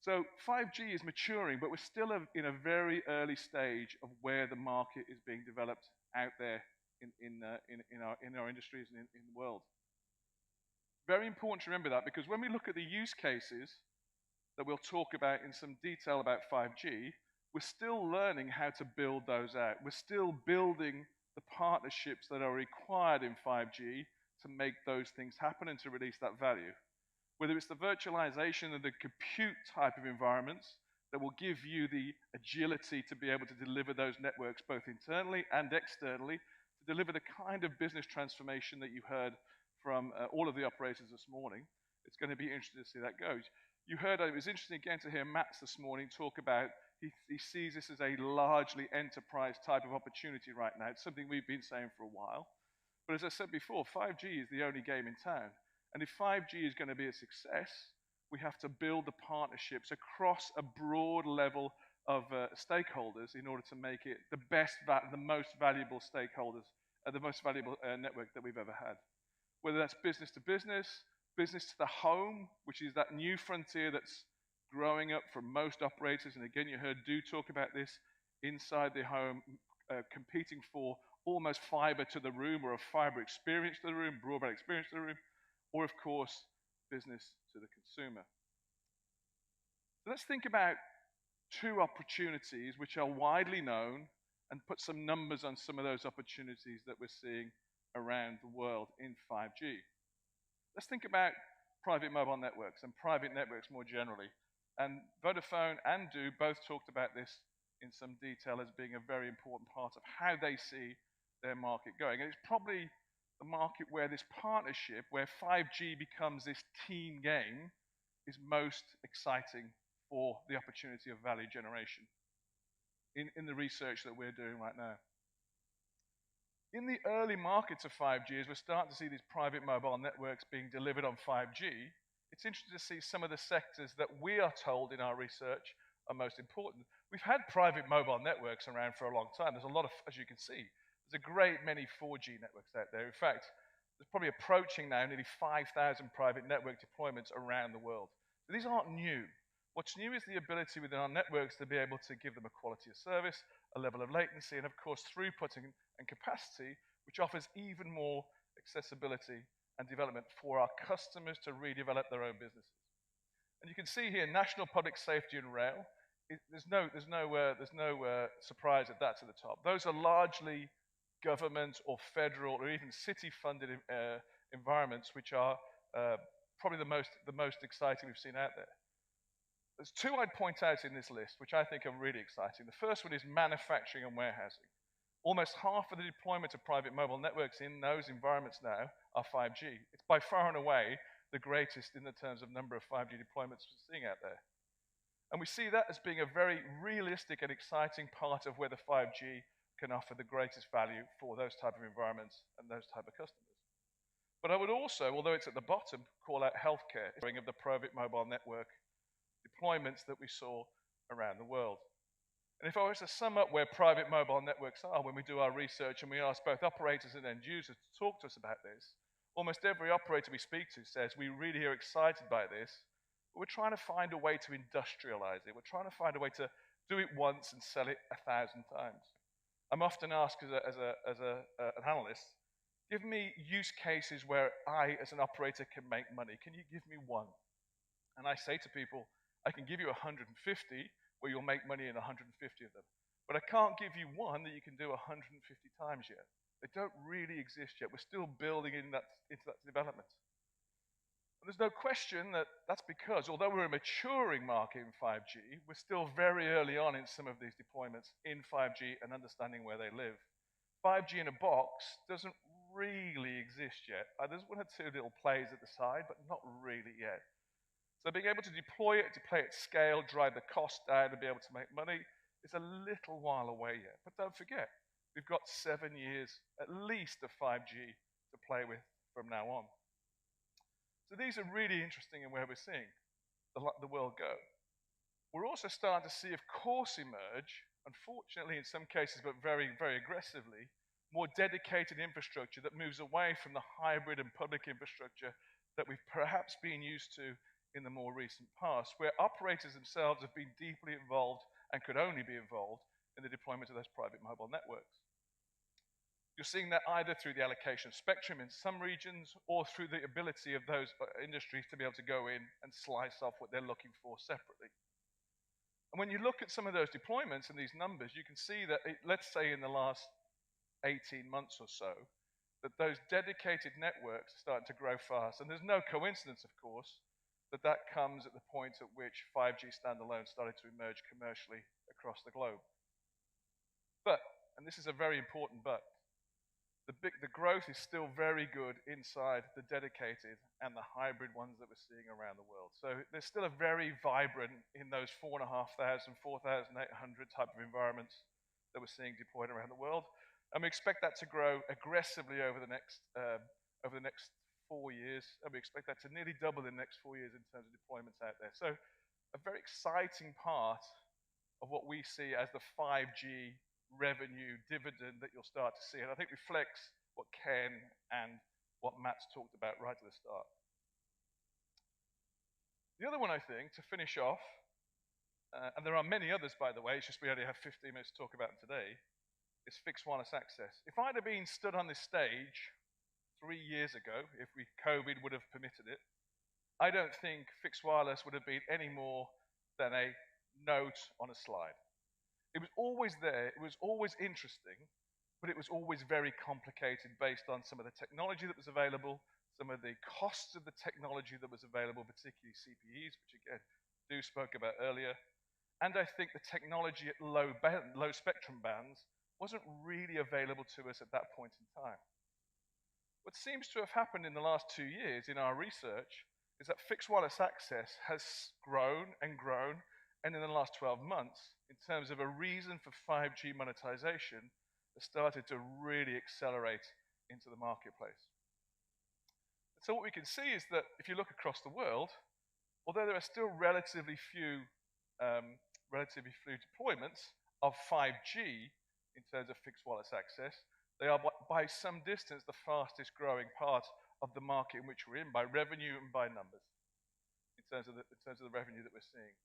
So 5G is maturing, but we're still in a very early stage of where the market is being developed out there in our industries and in the world. Very important to remember that, because when we look at the use cases that we'll talk about in some detail about 5G, we're still learning how to build those out. We're still building the partnerships that are required in 5G to make those things happen and to release that value. Whether it's the virtualization of the compute type of environments that will give you the agility to be able to deliver those networks both internally and externally, to deliver the kind of business transformation that you heard from all of the operators this morning. It's going to be interesting to see that goes. You heard, it was interesting again to hear Max this morning talk about, he sees this as a largely enterprise type of opportunity right now. It's something we've been saying for a while. But as I said before, 5G is the only game in town. And if 5G is going to be a success, we have to build the partnerships across a broad level of stakeholders in order to make it the most valuable stakeholders, the most valuable network that we've ever had. Whether that's business to business to the home, which is that new frontier that's growing up for most operators. And again, you heard Du talk about this, inside the home, competing for almost fiber to the room, or a fiber experience to the room, broadband experience to the room, or of course, business to the consumer. So let's think about two opportunities which are widely known and put some numbers on some of those opportunities that we're seeing around the world in 5G. Let's think about private mobile networks and private networks more generally. And Vodafone and Du both talked about this in some detail as being a very important part of how they see their market going. And it's probably the market where this partnership, where 5G becomes this team game, is most exciting for the opportunity of value generation in the research that we're doing right now. In the early markets of 5G, as we're starting to see these private mobile networks being delivered on 5G, it's interesting to see some of the sectors that we are told in our research are most important. We've had private mobile networks around for a long time. There's a lot of, as you can see, there's a great many 4G networks out there. In fact, there's probably approaching now nearly 5,000 private network deployments around the world. So these aren't new. What's new is the ability within our networks to be able to give them a quality of service, a level of latency, and of course throughput and capacity, which offers even more accessibility and development for our customers to redevelop their own businesses. And you can see here, national public safety and rail. There's no surprise at that to the top. Those are largely government or federal or even city-funded environments, which are probably the most exciting we've seen out there. There's two I'd point out in this list, which I think are really exciting. The first one is manufacturing and warehousing. Almost half of the deployment of private mobile networks in those environments now are 5G. It's by far and away the greatest in the terms of number of 5G deployments we're seeing out there. And we see that as being a very realistic and exciting part of where the 5G can offer the greatest value for those type of environments and those type of customers. But I would also, although it's at the bottom, call out healthcare of the private mobile network deployments that we saw around the world. And if I was to sum up where private mobile networks are when we do our research and we ask both operators and end users to talk to us about this, almost every operator we speak to says we really are excited by this, but we're trying to find a way to industrialize it. We're trying to find a way to do it once and sell it 1,000 times. I'm often asked as an analyst, give me use cases where I, as an operator, can make money. Can you give me one? And I say to people, I can give you 150 where you'll make money in 150 of them. But I can't give you one that you can do 150 times yet. They don't really exist yet. We're still building into that development. And there's no question that that's because, although we're a maturing market in 5G, we're still very early on in some of these deployments in 5G and understanding where they live. 5G in a box doesn't really exist yet. There's one or two little plays at the side, but not really yet. So being able to deploy it at scale, drive the cost down, and be able to make money It's a little while away yet, but don't forget, we've got 7 years at least of 5G to play with from now on. So these are really interesting in where we're seeing the world go. We're also starting to see, of course, emerge, unfortunately in some cases, but very, very aggressively, more dedicated infrastructure that moves away from the hybrid and public infrastructure that we've perhaps been used to in the more recent past, where operators themselves have been deeply involved and could only be involved in the deployment of those private mobile networks. You're seeing that either through the allocation of spectrum in some regions or through the ability of those industries to be able to go in and slice off what they're looking for separately. And when you look at some of those deployments and these numbers, you can see that, let's say in the last 18 months or so, that those dedicated networks are starting to grow fast. And there's no coincidence, of course, that that comes at the point at which 5G standalone started to emerge commercially across the globe. But, and this is a very important but, the growth is still very good inside the dedicated and the hybrid ones that we're seeing around the world. So there's still a very vibrant in those 4,500, 4,800 type of environments that we're seeing deployed around the world. And we expect that to grow aggressively over the next 4 years. And we expect that to nearly double in the next 4 years in terms of deployments out there. So a very exciting part of what we see as the 5G revenue dividend that you'll start to see. And I think reflects what Ken and what Matt's talked about right at the start. The other one, I think, to finish off, and there are many others, by the way, it's just we only have 15 minutes to talk about them today, is fixed wireless access. If I'd have been stood on this stage 3 years ago, if COVID would have permitted it, I don't think fixed wireless would have been any more than a note on a slide. It was always there, it was always interesting, but it was always very complicated based on some of the technology that was available, some of the costs of the technology that was available, particularly CPEs, which again, Stu spoke about earlier. And I think the technology at low spectrum bands wasn't really available to us at that point in time. What seems to have happened in the last 2 years in our research is that fixed wireless access has grown and grown, and in the last 12 months, in terms of a reason for 5G monetization, has started to really accelerate into the marketplace. So what we can see is that if you look across the world, although there are still relatively few deployments of 5G in terms of fixed wireless access, they are by some distance the fastest growing part of the market in which we're in by revenue and by numbers in terms of the revenue that we're seeing.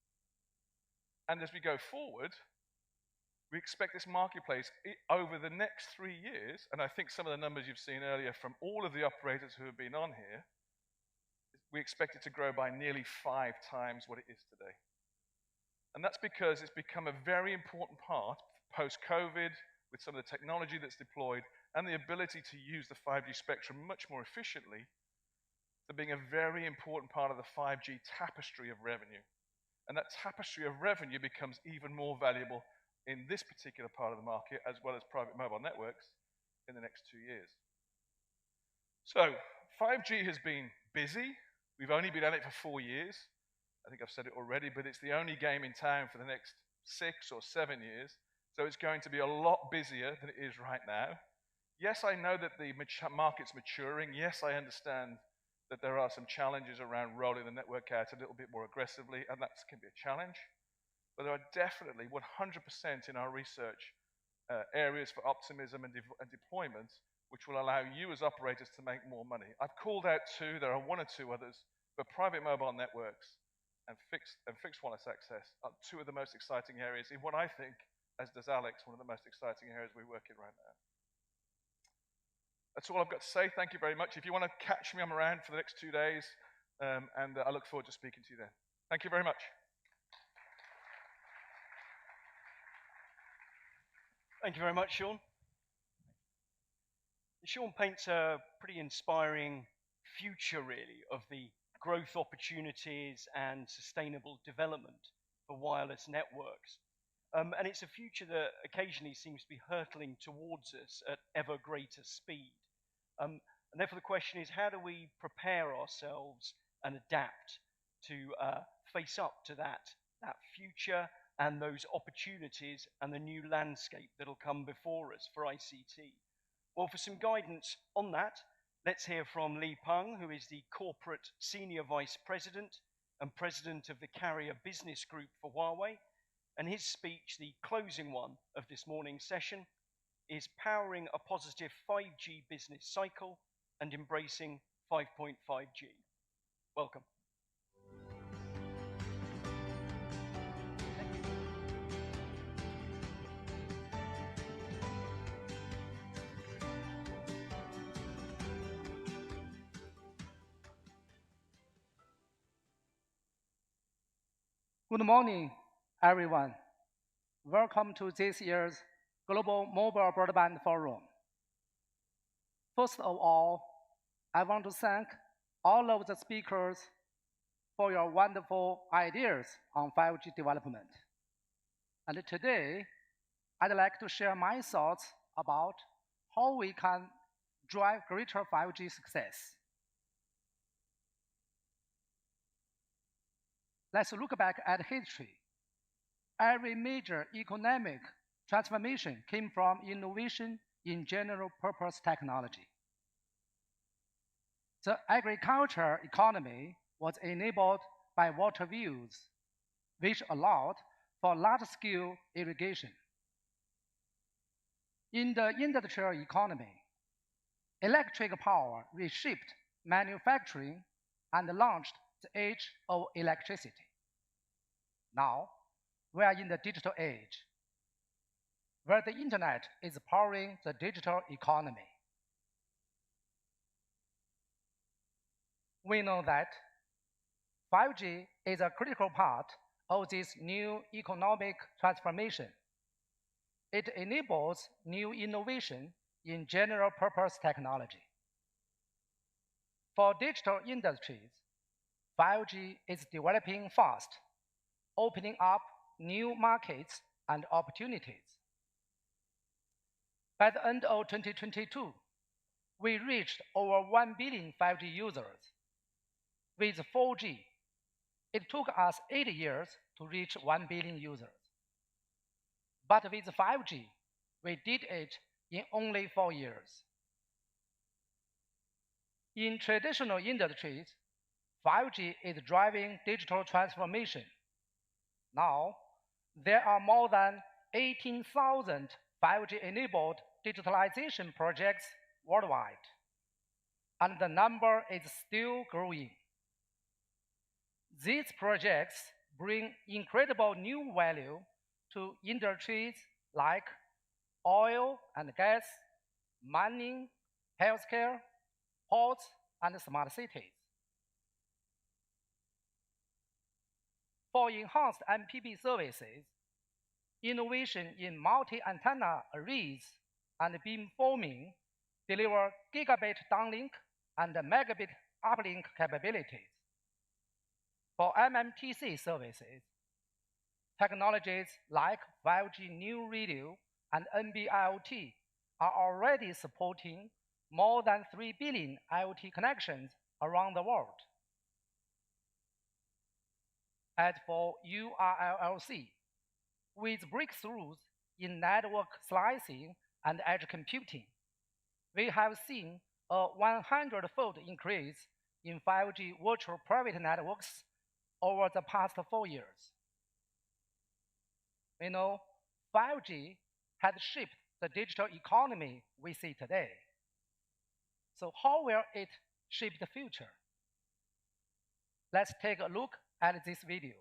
And as we go forward, we expect this marketplace over the next 3 years, and I think some of the numbers you've seen earlier from all of the operators who have been on here, we expect it to grow by nearly 5 times what it is today. And that's because it's become a very important part, post-COVID, with some of the technology that's deployed, and the ability to use the 5G spectrum much more efficiently, to being a very important part of the 5G tapestry of revenue. And that tapestry of revenue becomes even more valuable in this particular part of the market, as well as private mobile networks, in the next 2 years. So 5G has been busy. We've only been at it for 4 years. I think I've said it already, but it's the only game in town for the next 6 or 7 years. So it's going to be a lot busier than it is right now. Yes, I know that the market's maturing. Yes, I understand that there are some challenges around rolling the network out a little bit more aggressively, and that can be a challenge. But there are definitely 100% in our research areas for optimism and deployment, which will allow you as operators to make more money. I've called out 2, there are 1 or 2 others, but private mobile networks and fixed wireless access are 2 of the most exciting areas in what I think, as does Alex, one of the most exciting areas we work in right now. That's all I've got to say. Thank you very much. If you want to catch me, I'm around for the next 2 days, and I look forward to speaking to you then. Thank you very much. Thank you very much, Sean. Sean paints a pretty inspiring future, really, of the growth opportunities and sustainable development for wireless networks. And it's a future that occasionally seems to be hurtling towards us at ever greater speed. And therefore the question is, how do we prepare ourselves and adapt to face up to that future and those opportunities and the new landscape that'll come before us for ICT. Well, for some guidance on that, let's hear from Li Peng, who is the Corporate Senior Vice President and President of the Carrier Business Group for Huawei. And his speech, the closing one of this morning's session, is powering a positive 5G business cycle and embracing 5.5G. Welcome. Good morning, everyone. Welcome to this year's Global Mobile Broadband Forum. First of all, I want to thank all of the speakers for your wonderful ideas on 5G development. And today, I'd like to share my thoughts about how we can drive greater 5G success. Let's look back at history. Every major economic transformation came from innovation in general purpose technology. The agricultural economy was enabled by water wheels, which allowed for large-scale irrigation. In the industrial economy, electric power reshaped manufacturing and launched the age of electricity. Now, we are in the digital age, where the internet is powering the digital economy. We know that 5G is a critical part of this new economic transformation. It enables new innovation in general purpose technology. For digital industries, 5G is developing fast, opening up new markets and opportunities. By the end of 2022, we reached over 1 billion 5G users. With 4G, it took us 8 years to reach 1 billion users. But with 5G, we did it in only 4 years. In traditional industries, 5G is driving digital transformation. Now, there are more than 18,000 5G-enabled digitalization projects worldwide, and the number is still growing. These projects bring incredible new value to industries like oil and gas, mining, healthcare, ports, and smart cities. For enhanced MPB services, innovation in multi-antenna arrays and beamforming deliver gigabit downlink and megabit uplink capabilities. For MMTC services, technologies like 5G New Radio and NB-IoT are already supporting more than 3 billion IoT connections around the world. As for URLLC, with breakthroughs in network slicing and edge computing, we have seen a 100-fold increase in 5G virtual private networks over the past 4 years. We know 5G has shaped the digital economy we see today. So how will it shape the future? Let's take a look at this video.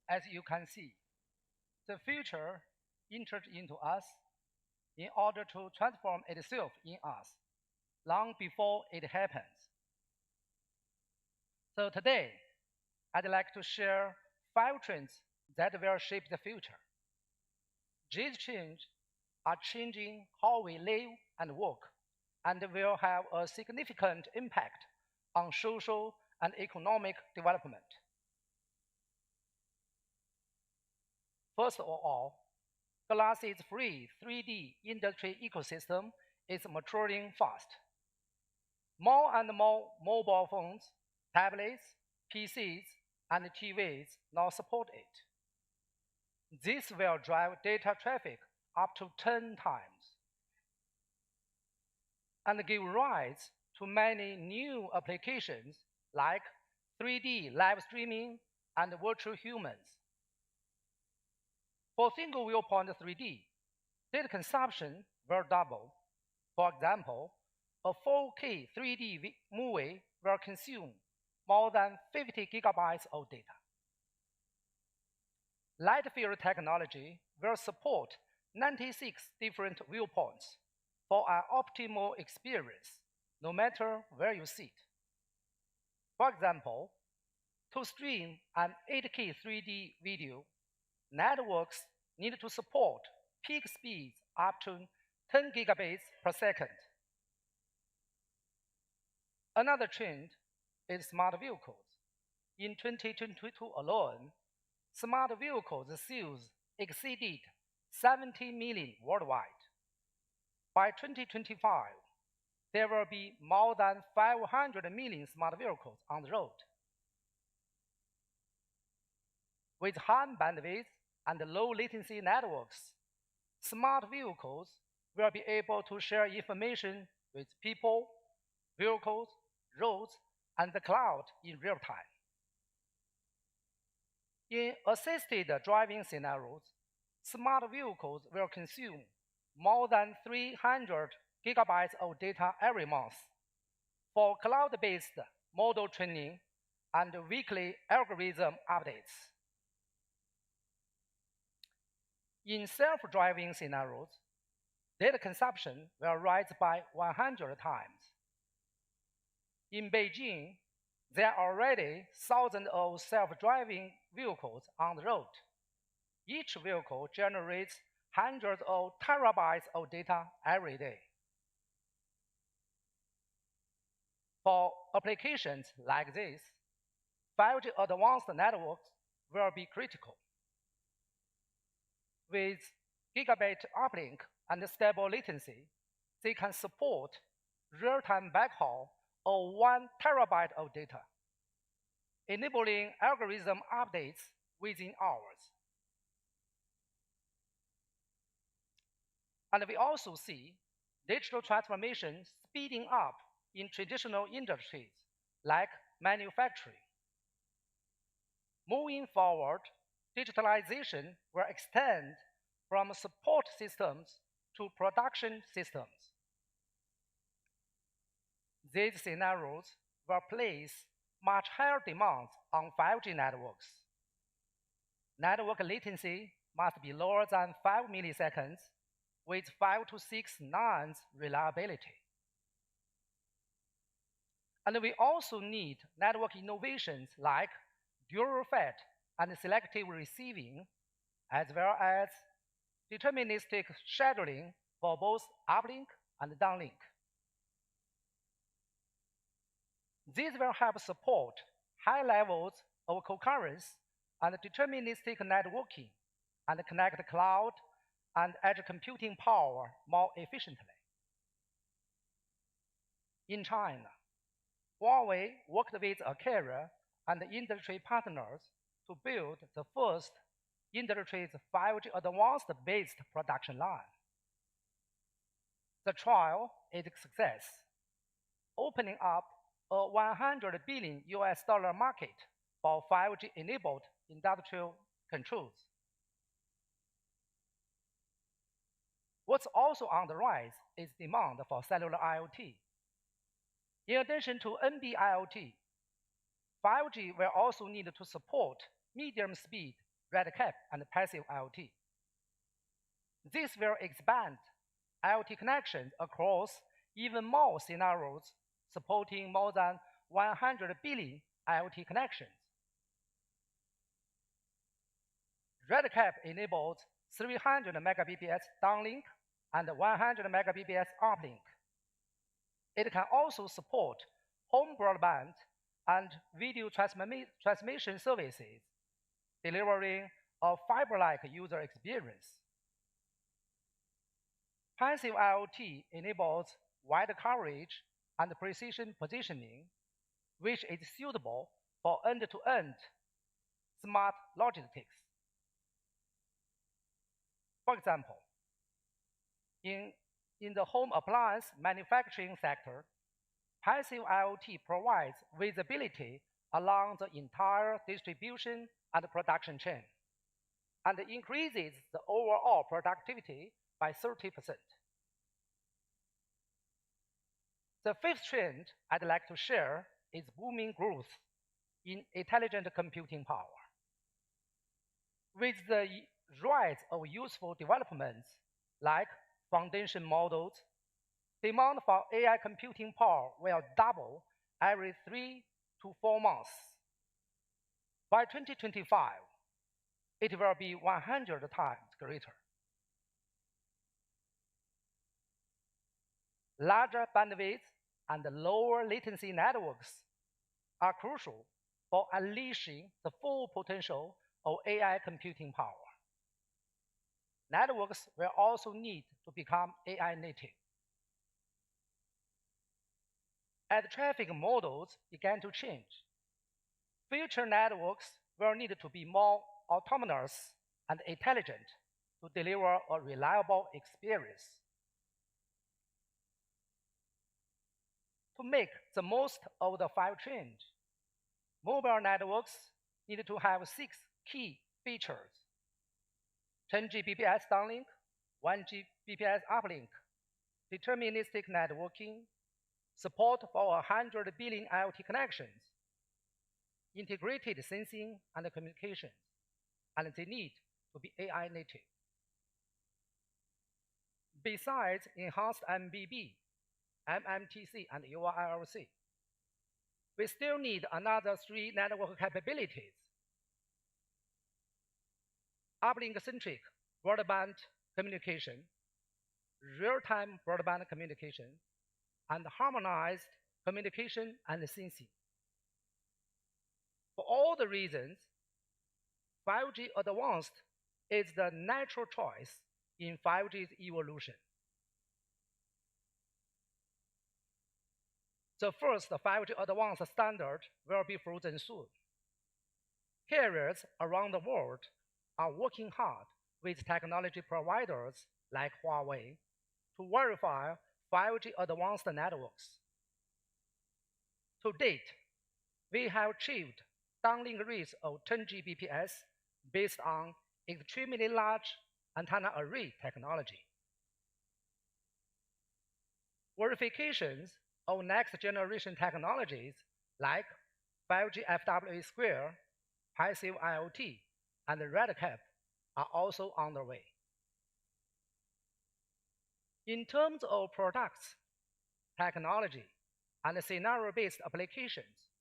as you can see, the future entered into us in order to transform itself in us long before it happens. So today, I'd like to share 5 trends that will shape the future. These changes are changing how we live and work and will have a significant impact on social and economic development. First of all, glasses-free 3D industry ecosystem is maturing fast. More and more mobile phones, tablets, PCs, and TVs now support it. This will drive data traffic up to 10 times and give rise to many new applications like 3D live streaming and virtual humans. For single viewpoint 3D, data consumption will double. For example, a 4K 3D movie will consume more than 50 gigabytes of data. Light field technology will support 96 different viewpoints for an optimal experience, no matter where you sit. For example, to stream an 8K 3D video, networks need to support peak speeds up to 10 gigabits per second. Another trend is smart vehicles. In 2022 alone, smart vehicles sales exceeded 70 million worldwide. By 2025, there will be more than 500 million smart vehicles on the road. With high bandwidth and low latency networks, smart vehicles will be able to share information with people, vehicles, roads, and the cloud in real time. In assisted driving scenarios, smart vehicles will consume more than 300 gigabytes of data every month for cloud-based model training and weekly algorithm updates. In self-driving scenarios, data consumption will rise by 100 times. In Beijing, there are already thousands of self-driving vehicles on the road. Each vehicle generates hundreds of terabytes of data every day. For applications like this, 5G advanced networks will be critical. With gigabit uplink and stable latency, they can support real-time backhaul of 1 terabyte of data, enabling algorithm updates within hours. And we also see digital transformation speeding up in traditional industries like manufacturing. Moving forward, digitalization will extend from support systems to production systems. These scenarios will place much higher demands on 5G networks. Network latency must be lower than 5 milliseconds with 5 to 6 nines reliability. And we also need network innovations like dual FET and selective receiving, as well as deterministic scheduling for both uplink and downlink. These will help support high levels of concurrence and deterministic networking and connect cloud and edge computing power more efficiently. In China, Huawei worked with a carrier and industry partners to build the first industry's 5G advanced-based production line. The trial is a success, opening up a $100 billion market for 5G-enabled industrial controls. What's also on the rise is demand for cellular IoT. In addition to NB-IoT, 5G will also need to support medium-speed RedCap, and passive IoT. This will expand IoT connections across even more scenarios, supporting more than 100 billion IoT connections. RedCap enables 300 Mbps downlink and 100 Mbps uplink. It can also support home broadband and video transmission services, delivering a fiber-like user experience. Passive IoT enables wide coverage and precision positioning, which is suitable for end-to-end smart logistics. For example, in the home appliance manufacturing sector, passive IoT provides visibility along the entire distribution and production chain and increases the overall productivity by 30%. The fifth trend I'd like to share is booming growth in intelligent computing power. With the rise of useful developments like foundation models, demand for AI computing power will double every 3 to 4 months. By 2025, it will be 100 times greater. Larger bandwidth and lower latency networks are crucial for unleashing the full potential of AI computing power. Networks will also need to become AI native. As traffic models begin to change, future networks will need to be more autonomous and intelligent to deliver a reliable experience. To make the most of the 5 trends, mobile networks need to have 6 key features: 10 Gbps downlink, 1 Gbps uplink, deterministic networking, support for 100 billion IoT connections, integrated sensing and communications, and they need to be AI native. Besides enhanced MBB, MMTC, and URLC, we still need another 3 network capabilities: uplink-centric broadband communication, real-time broadband communication, and harmonized communication and sensing. For all the reasons, 5G Advanced is the natural choice in 5G's evolution. The first 5G Advanced standard will be frozen soon. Carriers around the world are working hard with technology providers like Huawei to verify 5G Advanced networks. To date, we have achieved downlink rates of 10 Gbps based on extremely large antenna array technology. Verifications of next-generation technologies like 5G FWA2, passive IoT, and RedCap are also on the way. In terms of products, technology, and scenario-based applications,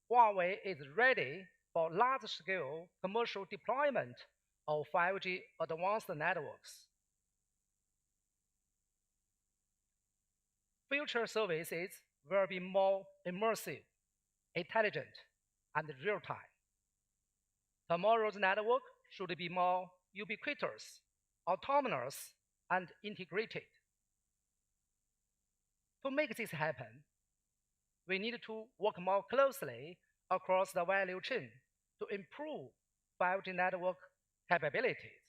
Huawei is ready for large-scale commercial deployment of 5G Advanced networks. Future services will be more immersive, intelligent, and real-time. Tomorrow's network should be more ubiquitous, autonomous, and integrated. To make this happen, we need to work more closely across the value chain to improve 5G network capabilities,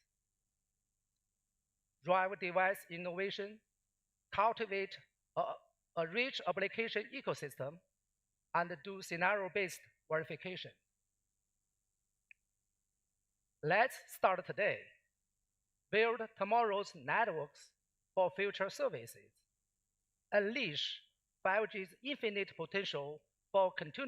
drive device innovation, cultivate a rich application ecosystem, and do scenario-based verification. Let's start today. Build tomorrow's networks for future services. Unleash 5G's infinite potential for continuous